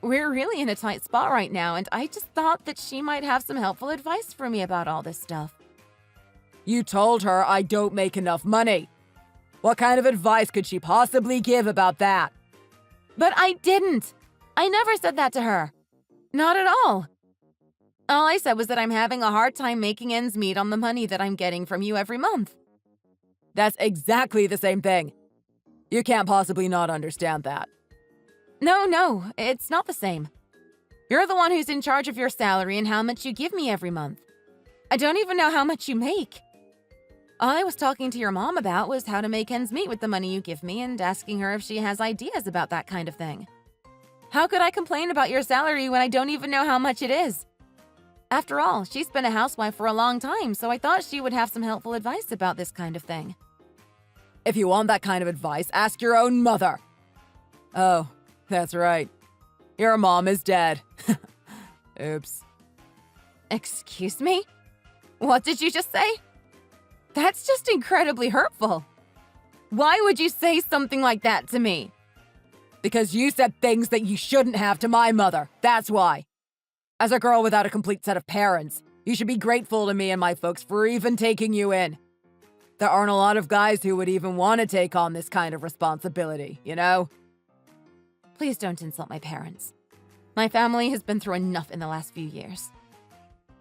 we're really in a tight spot right now, and I just thought that she might have some helpful advice for me about all this stuff. You told her I don't make enough money. What kind of advice could she possibly give about that? But I didn't. I never said that to her. Not at all. All I said was that I'm having a hard time making ends meet on the money that I'm getting from you every month. That's exactly the same thing. You can't possibly not understand that. No, it's not the same. You're the one who's in charge of your salary and how much you give me every month. I don't even know how much you make. All I was talking to your mom about was how to make ends meet with the money you give me and asking her if she has ideas about that kind of thing. How could I complain about your salary when I don't even know how much it is? After all, she's been a housewife for a long time, so I thought she would have some helpful advice about this kind of thing. If you want that kind of advice, ask your own mother. Oh, that's right. Your mom is dead. Oops. Excuse me? What did you just say? That's just incredibly hurtful. Why would you say something like that to me? Because you said things that you shouldn't have to my mother. That's why. As a girl without a complete set of parents, you should be grateful to me and my folks for even taking you in. There aren't a lot of guys who would even want to take on this kind of responsibility, you know? Please don't insult my parents. My family has been through enough in the last few years.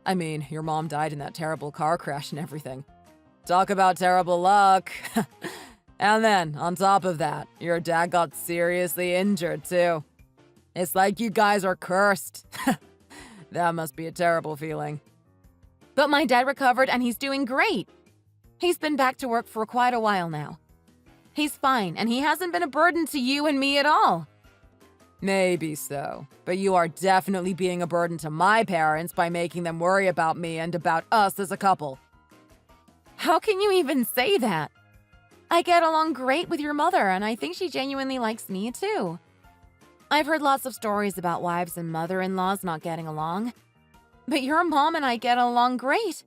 I mean, your mom died in that terrible car crash and everything. Talk about terrible luck. And then, on top of that, your dad got seriously injured, too. It's like you guys are cursed. That must be a terrible feeling. But my dad recovered and he's doing great. He's been back to work for quite a while now. He's fine, and he hasn't been a burden to you and me at all. Maybe so, but you are definitely being a burden to my parents by making them worry about me and about us as a couple. How can you even say that? I get along great with your mother, and I think she genuinely likes me too. I've heard lots of stories about wives and mother-in-laws not getting along. But your mom and I get along great.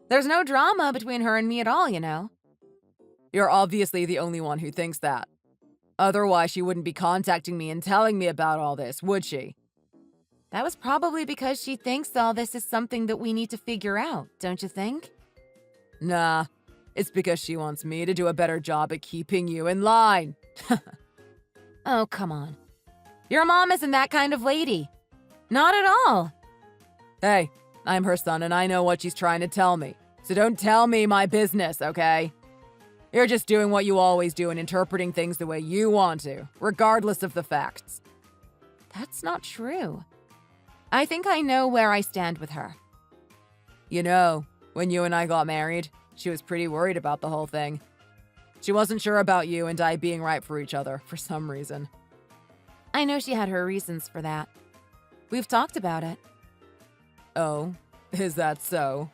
There's no drama between her and me at all, you know. You're obviously the only one who thinks that. Otherwise, she wouldn't be contacting me and telling me about all this, would she? That was probably because she thinks all this is something that we need to figure out, don't you think? Nah, it's because she wants me to do a better job at keeping you in line. Oh, come on. Your mom isn't that kind of lady. Not at all. Hey, I'm her son and I know what she's trying to tell me. So don't tell me my business, okay? You're just doing what you always do and interpreting things the way you want to, regardless of the facts. That's not true. I think I know where I stand with her. You know, when you and I got married, she was pretty worried about the whole thing. She wasn't sure about you and I being right for each other, for some reason. I know she had her reasons for that. We've talked about it. Oh, is that so?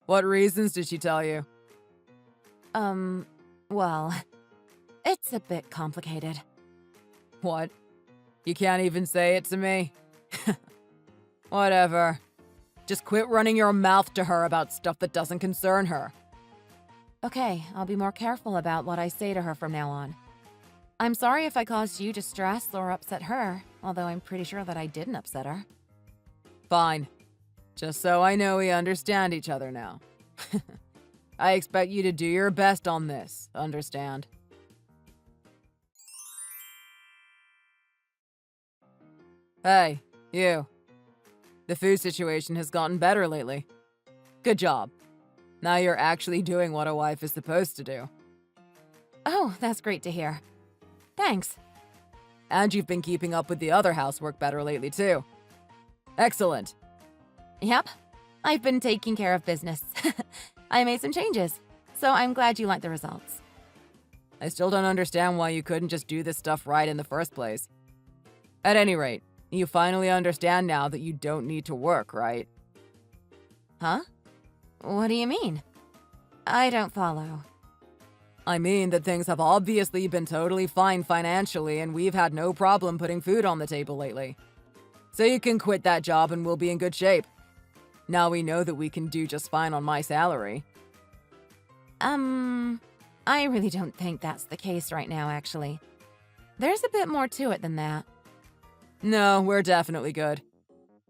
What reasons did she tell you? Well, it's a bit complicated. What? You can't even say it to me? Whatever. Just quit running your mouth to her about stuff that doesn't concern her. Okay, I'll be more careful about what I say to her from now on. I'm sorry if I caused you distress or upset her, although I'm pretty sure that I didn't upset her. Fine. Just so I know we understand each other now. I expect you to do your best on this, understand? Hey, you. The food situation has gotten better lately. Good job. Now you're actually doing what a wife is supposed to do. Oh, that's great to hear. Thanks. And you've been keeping up with the other housework better lately, too. Excellent. Yep. I've been taking care of business. I made some changes, so I'm glad you like the results. I still don't understand why you couldn't just do this stuff right in the first place. At any rate, you finally understand now that you don't need to work, right? Huh? What do you mean? I don't follow. I mean that things have obviously been totally fine financially and we've had no problem putting food on the table lately. So you can quit that job and we'll be in good shape. Now we know that we can do just fine on my salary. I really don't think that's the case right now, actually. There's a bit more to it than that. No, we're definitely good.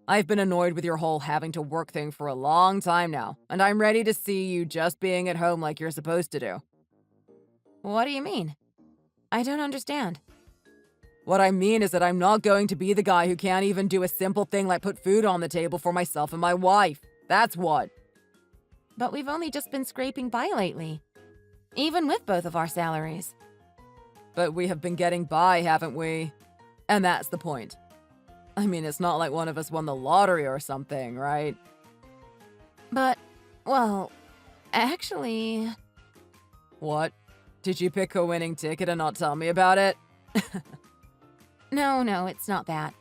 I've been annoyed with your whole having to work thing for a long time now, and I'm ready to see you just being at home like you're supposed to do. What do you mean? I don't understand. What I mean is that I'm not going to be the guy who can't even do a simple thing like put food on the table for myself and my wife. That's what. But we've only just been scraping by lately, even with both of our salaries. But we have been getting by, haven't we? And that's the point. I mean, it's not like one of us won the lottery or something, right? But, well, actually... What? Did you pick a winning ticket and not tell me about it? No, it's not that.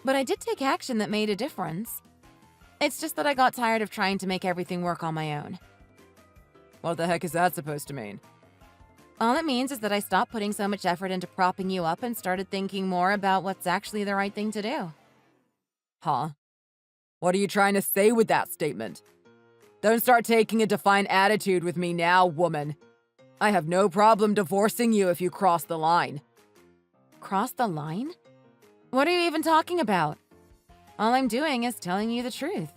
But I did take action that made a difference. It's just that I got tired of trying to make everything work on my own. What the heck is that supposed to mean? All it means is that I stopped putting so much effort into propping you up and started thinking more about what's actually the right thing to do. Huh? What are you trying to say with that statement? Don't start taking a defiant attitude with me now, woman. I have no problem divorcing you if you cross the line. Cross the line? What are you even talking about? All I'm doing is telling you the truth.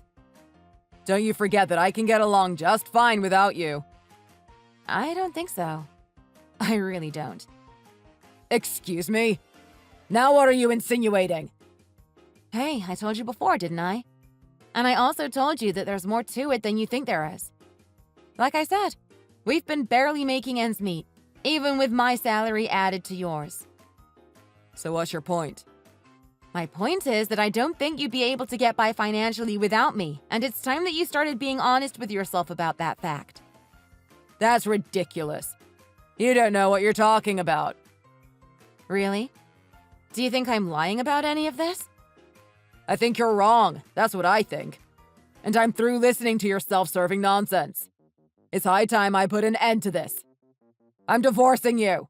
Don't you forget that I can get along just fine without you. I don't think so. I really don't. Excuse me? Now what are you insinuating? Hey, I told you before, didn't I? And I also told you that there's more to it than you think there is. Like I said, we've been barely making ends meet, even with my salary added to yours. So what's your point? My point is that I don't think you'd be able to get by financially without me, and it's time that you started being honest with yourself about that fact. That's ridiculous. You don't know what you're talking about. Really? Do you think I'm lying about any of this? I think you're wrong. That's what I think. And I'm through listening to your self-serving nonsense. It's high time I put an end to this. I'm divorcing you.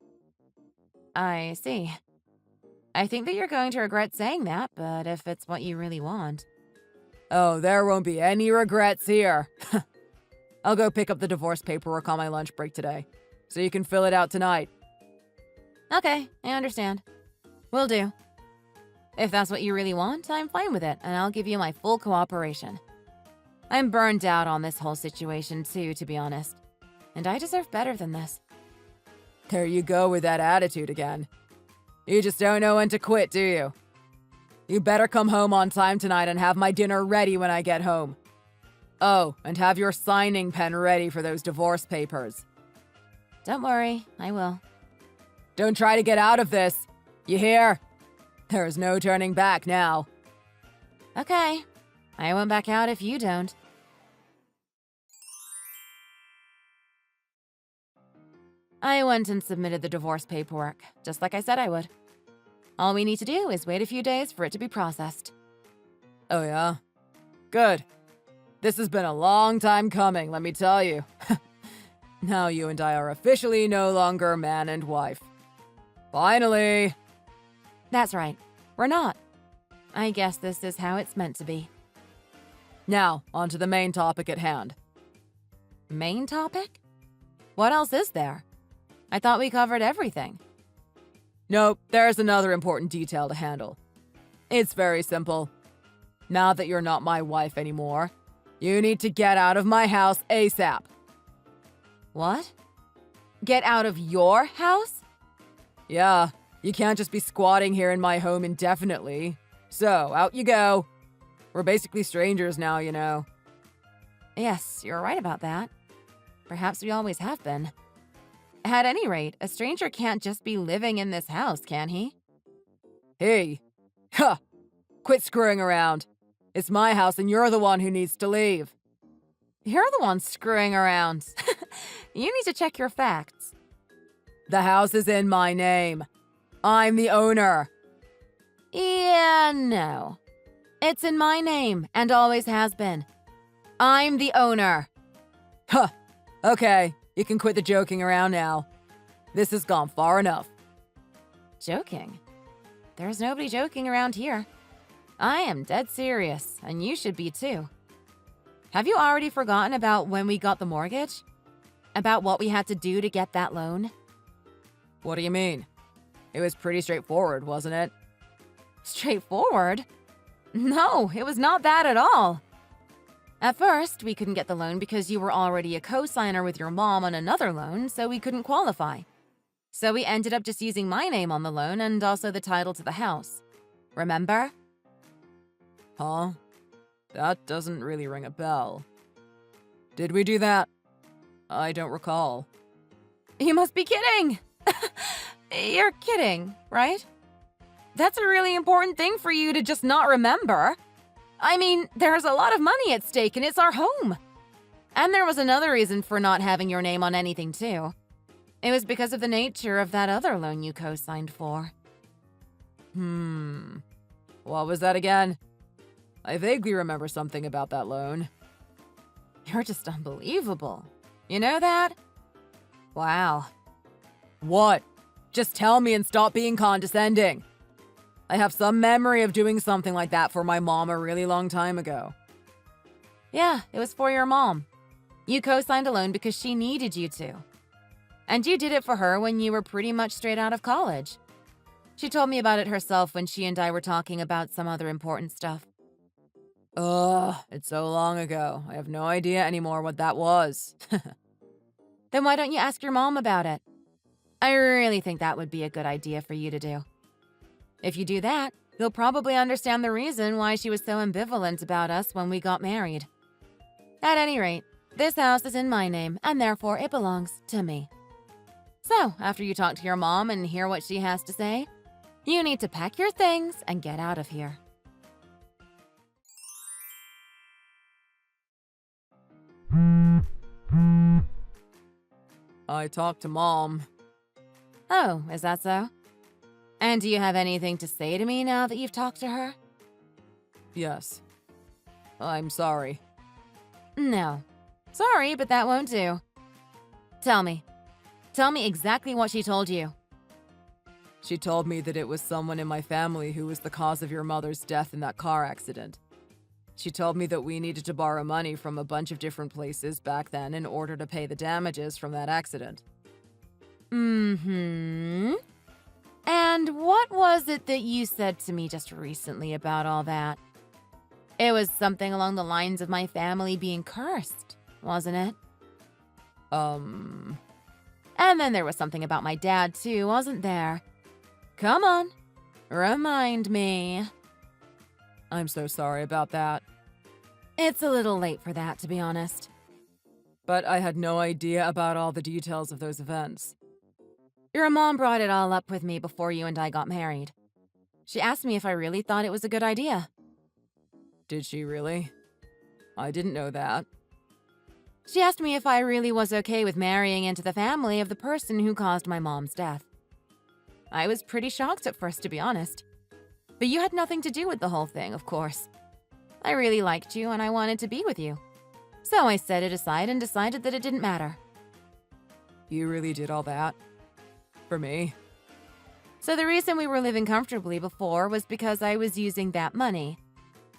I see. I think that you're going to regret saying that, but if it's what you really want. Oh, there won't be any regrets here. I'll go pick up the divorce paperwork on my lunch break today, so you can fill it out tonight. Okay, I understand. Will do. If that's what you really want, I'm fine with it, and I'll give you my full cooperation. I'm burned out on this whole situation too, to be honest. And I deserve better than this. There you go with that attitude again. You just don't know when to quit, do you? You better come home on time tonight and have my dinner ready when I get home. Oh, and have your signing pen ready for those divorce papers. Don't worry, I will. Don't try to get out of this. You hear? There's no turning back now. Okay. I won't back out if you don't. I went and submitted the divorce paperwork, just like I said I would. All we need to do is wait a few days for it to be processed. Oh yeah? Good. This has been a long time coming, let me tell you. Now you and I are officially no longer man and wife. Finally! That's right. We're not. I guess this is how it's meant to be. Now, on to the main topic at hand. Main topic? What else is there? I thought we covered everything. Nope, there's another important detail to handle. It's very simple. Now that you're not my wife anymore, you need to get out of my house ASAP. What? Get out of your house? Yeah, you can't just be squatting here in my home indefinitely. So, out you go. We're basically strangers now, you know. Yes, you're right about that. Perhaps we always have been. At any rate, a stranger can't just be living in this house, can he? Hey. Ha! Quit screwing around. It's my house and you're the one who needs to leave. You're the one screwing around. You need to check your facts. The house is in my name. I'm the owner. Yeah, no. It's in my name and always has been. I'm the owner. Huh. Okay, you can quit the joking around now. This has gone far enough. Joking? There's nobody joking around here. I am dead serious, and you should be too. Have you already forgotten about when we got the mortgage? About what we had to do to get that loan? What do you mean? It was pretty straightforward, wasn't it? Straightforward? No, it was not that at all. At first, we couldn't get the loan because you were already a co-signer with your mom on another loan, so we couldn't qualify. So we ended up just using my name on the loan and also the title to the house. Remember? Huh? That doesn't really ring a bell. Did we do that? I don't recall. You must be kidding! You're kidding, right? That's a really important thing for you to just not remember. I mean, there's a lot of money at stake and it's our home. And there was another reason for not having your name on anything, too. It was because of the nature of that other loan you co-signed for. What was that again? I vaguely remember something about that loan. You're just unbelievable. You know that? Wow. What? Just tell me and stop being condescending. I have some memory of doing something like that for my mom a really long time ago. Yeah, it was for your mom. You co-signed a loan because she needed you to. And you did it for her when you were pretty much straight out of college. She told me about it herself when she and I were talking about some other important stuff. Ugh, it's so long ago. I have no idea anymore what that was. Then why don't you ask your mom about it? I really think that would be a good idea for you to do. If you do that, you'll probably understand the reason why she was so ambivalent about us when we got married. At any rate, this house is in my name, and therefore it belongs to me. So, after you talk to your mom and hear what she has to say, you need to pack your things and get out of here. I talked to Mom. Oh, is that so? And do you have anything to say to me now that you've talked to her? Yes. I'm sorry. No. Sorry, but that won't do. Tell me. Tell me exactly what she told you. She told me that it was someone in my family who was the cause of your mother's death in that car accident. She told me that we needed to borrow money from a bunch of different places back then in order to pay the damages from that accident. And what was it that you said to me just recently about all that? It was something along the lines of my family being cursed, wasn't it? And then there was something about my dad too, wasn't there? Come on, remind me. I'm so sorry about that. It's a little late for that, to be honest. But I had no idea about all the details of those events. Your mom brought it all up with me before you and I got married. She asked me if I really thought it was a good idea. Did she really? I didn't know that. She asked me if I really was okay with marrying into the family of the person who caused my mom's death. I was pretty shocked at first, to be honest. But you had nothing to do with the whole thing, of course. I really liked you and I wanted to be with you. So I set it aside and decided that it didn't matter. You really did all that? For me? So the reason we were living comfortably before was because I was using that money.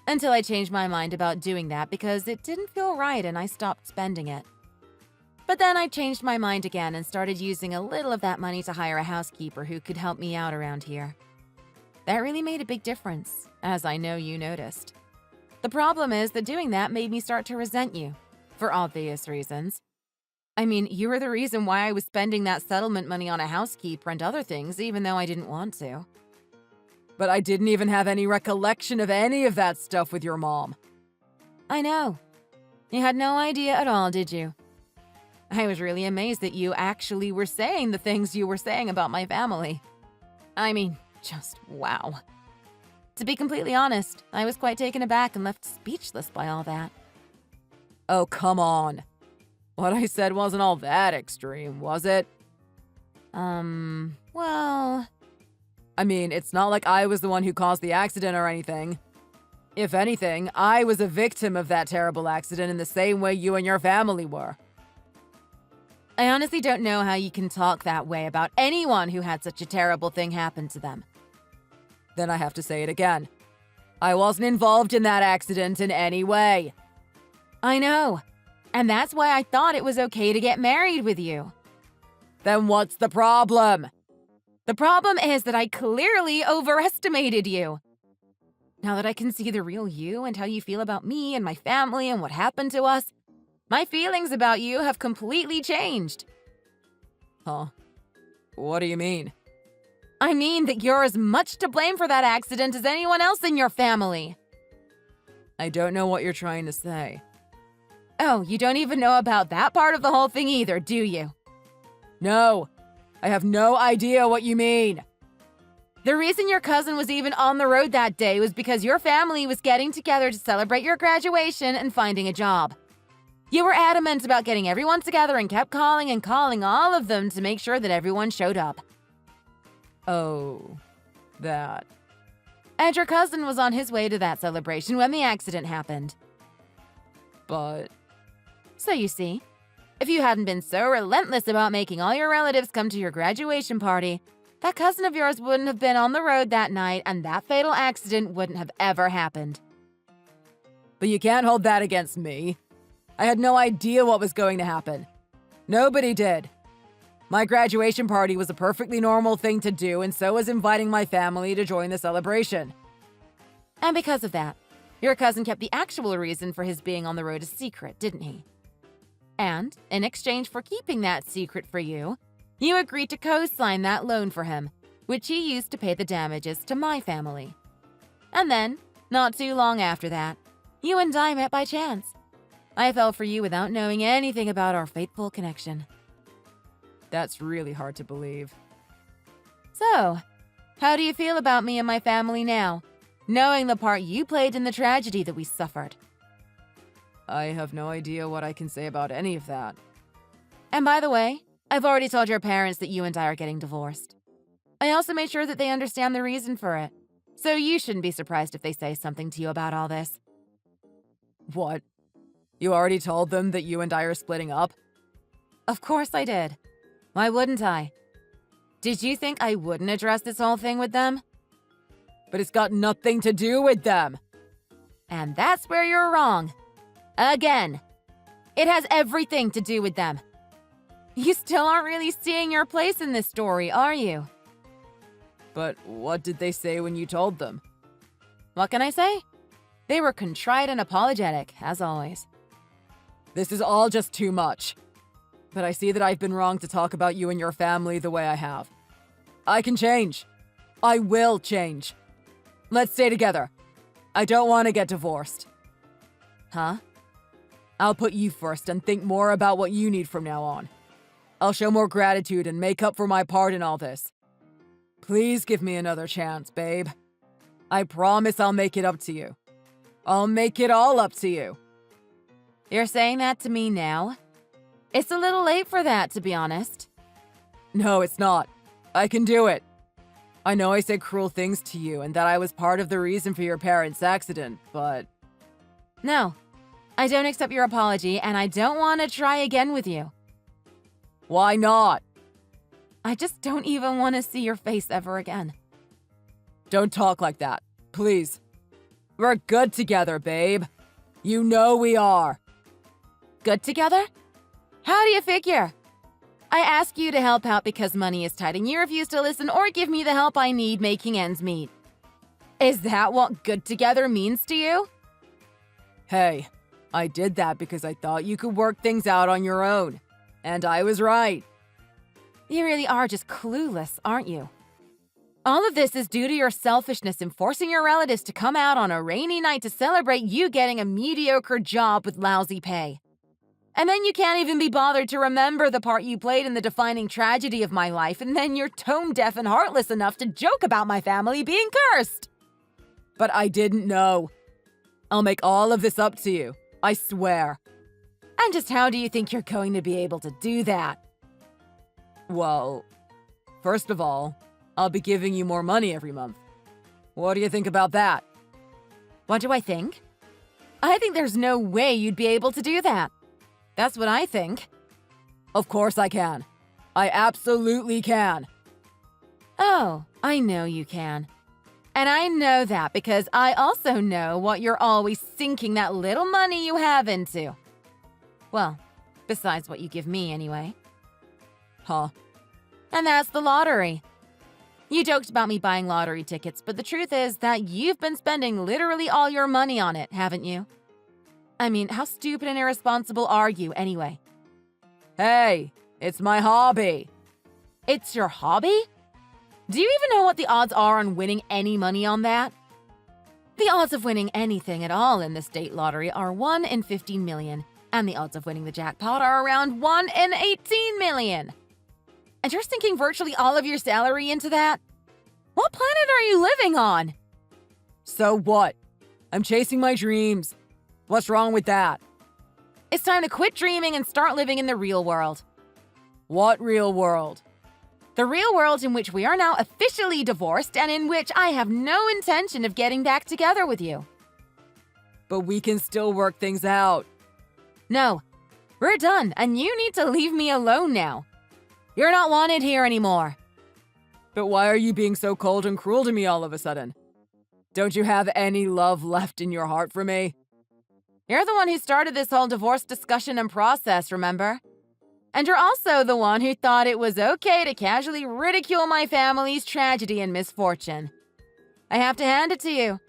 Until I changed my mind about doing that because it didn't feel right and I stopped spending it. But then I changed my mind again and started using a little of that money to hire a housekeeper who could help me out around here. That really made a big difference, as I know you noticed. The problem is that doing that made me start to resent you, for obvious reasons. I mean, you were the reason why I was spending that settlement money on a housekeeper and other things, even though I didn't want to. But I didn't even have any recollection of any of that stuff with your mom. I know. You had no idea at all, did you? I was really amazed that you actually were saying the things you were saying about my family. I mean, just wow. To be completely honest, I was quite taken aback and left speechless by all that. Oh, come on. What I said wasn't all that extreme, was it? Well... I mean, it's not like I was the one who caused the accident or anything. If anything, I was a victim of that terrible accident in the same way you and your family were. I honestly don't know how you can talk that way about anyone who had such a terrible thing happen to them. Then I have to say it again. I wasn't involved in that accident in any way. I know. And that's why I thought it was okay to get married with you. Then what's the problem? The problem is that I clearly overestimated you. Now that I can see the real you and how you feel about me and my family and what happened to us, my feelings about you have completely changed. Huh? What do you mean? I mean that you're as much to blame for that accident as anyone else in your family. I don't know what you're trying to say. Oh, you don't even know about that part of the whole thing either, do you? No, I have no idea what you mean. The reason your cousin was even on the road that day was because your family was getting together to celebrate your graduation and finding a job. You were adamant about getting everyone together and kept calling and calling all of them to make sure that everyone showed up. Oh, that. And your cousin was on his way to that celebration when the accident happened. But... So you see, if you hadn't been so relentless about making all your relatives come to your graduation party, that cousin of yours wouldn't have been on the road that night and that fatal accident wouldn't have ever happened. But you can't hold that against me. I had no idea what was going to happen. Nobody did. My graduation party was a perfectly normal thing to do, and so was inviting my family to join the celebration. And because of that, your cousin kept the actual reason for his being on the road a secret, didn't he? And, in exchange for keeping that secret for you, you agreed to co-sign that loan for him, which he used to pay the damages to my family. And then, not too long after that, you and I met by chance. I fell for you without knowing anything about our fateful connection. That's really hard to believe. So, how do you feel about me and my family now, knowing the part you played in the tragedy that we suffered? I have no idea what I can say about any of that. And by the way, I've already told your parents that you and I are getting divorced. I also made sure that they understand the reason for it, so you shouldn't be surprised if they say something to you about all this. What? You already told them that you and I are splitting up? Of course I did. Why wouldn't I? Did you think I wouldn't address this whole thing with them? But it's got nothing to do with them. And that's where you're wrong. Again. It has everything to do with them. You still aren't really seeing your place in this story, are you? But what did they say when you told them? What can I say? They were contrite and apologetic, as always. This is all just too much. But I see that I've been wrong to talk about you and your family the way I have. I can change. I will change. Let's stay together. I don't want to get divorced. Huh? I'll put you first and think more about what you need from now on. I'll show more gratitude and make up for my part in all this. Please give me another chance, babe. I promise I'll make it up to you. I'll make it all up to you. You're saying that to me now? It's a little late for that, to be honest. No, it's not. I can do it. I know I said cruel things to you and that I was part of the reason for your parents' accident, but... No, I don't accept your apology, and I don't want to try again with you. Why not? I just don't even want to see your face ever again. Don't talk like that, please. We're good together, babe. You know we are. Good together? How do you figure? I ask you to help out because money is tight and you refuse to listen or give me the help I need making ends meet. Is that what good together means to you? Hey, I did that because I thought you could work things out on your own. And I was right. You really are just clueless, aren't you? All of this is due to your selfishness in forcing your relatives to come out on a rainy night to celebrate you getting a mediocre job with lousy pay. And then you can't even be bothered to remember the part you played in the defining tragedy of my life, and then you're tone-deaf and heartless enough to joke about my family being cursed. But I didn't know. I'll make all of this up to you. I swear. And just how do you think you're going to be able to do that? Well, first of all, I'll be giving you more money every month. What do you think about that? What do I think? I think there's no way you'd be able to do that. That's what I think. Of course I can. I absolutely can. Oh, I know you can. And I know that because I also know what you're always sinking that little money you have into. Well, besides what you give me anyway. Huh? And that's the lottery. You joked about me buying lottery tickets, but the truth is that you've been spending literally all your money on it, haven't you? I mean, how stupid and irresponsible are you anyway? Hey, it's my hobby. It's your hobby? Do you even know what the odds are on winning any money on that? The odds of winning anything at all in the state lottery are 1 in 15 million, and the odds of winning the jackpot are around 1 in 18 million. And you're sinking virtually all of your salary into that? What planet are you living on? So what? I'm chasing my dreams. What's wrong with that? It's time to quit dreaming and start living in the real world. What real world? The real world in which we are now officially divorced and in which I have no intention of getting back together with you. But we can still work things out. No, we're done, and you need to leave me alone now. You're not wanted here anymore. But why are you being so cold and cruel to me all of a sudden? Don't you have any love left in your heart for me? You're the one who started this whole divorce discussion and process, remember? And you're also the one who thought it was okay to casually ridicule my family's tragedy and misfortune. I have to hand it to you.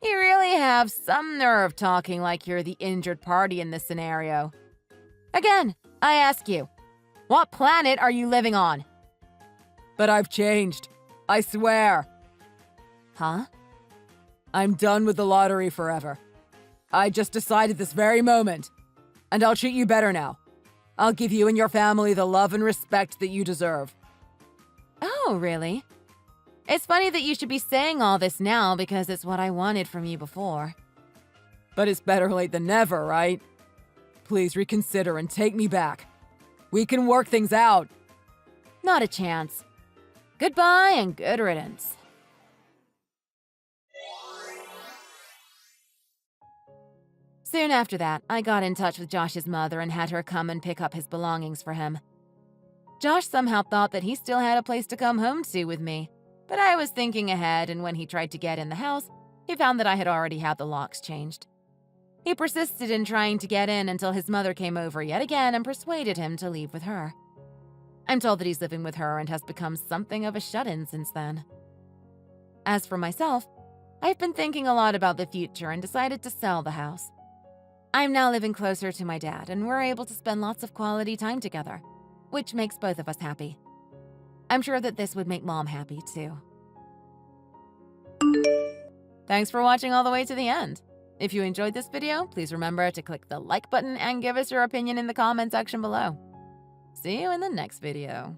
You really have some nerve talking like you're the injured party in this scenario. Again, I ask you, what planet are you living on? But I've changed. I swear. Huh? I'm done with the lottery forever. I just decided this very moment. And I'll treat you better now. I'll give you and your family the love and respect that you deserve. Oh, really? It's funny that you should be saying all this now because it's what I wanted from you before. But it's better late than never, right? Please reconsider and take me back. We can work things out. Not a chance. Goodbye and good riddance. Soon after that, I got in touch with Josh's mother and had her come and pick up his belongings for him. Josh somehow thought that he still had a place to come home to with me, but I was thinking ahead, and when he tried to get in the house, he found that I had already had the locks changed. He persisted in trying to get in until his mother came over yet again and persuaded him to leave with her. I'm told that he's living with her and has become something of a shut-in since then. As for myself, I've been thinking a lot about the future and decided to sell the house. I'm now living closer to my dad, and we're able to spend lots of quality time together, which makes both of us happy. I'm sure that this would make Mom happy, too. Thanks for watching all the way to the end. If you enjoyed this video, please remember to click the like button and give us your opinion in the comment section below. See you in the next video.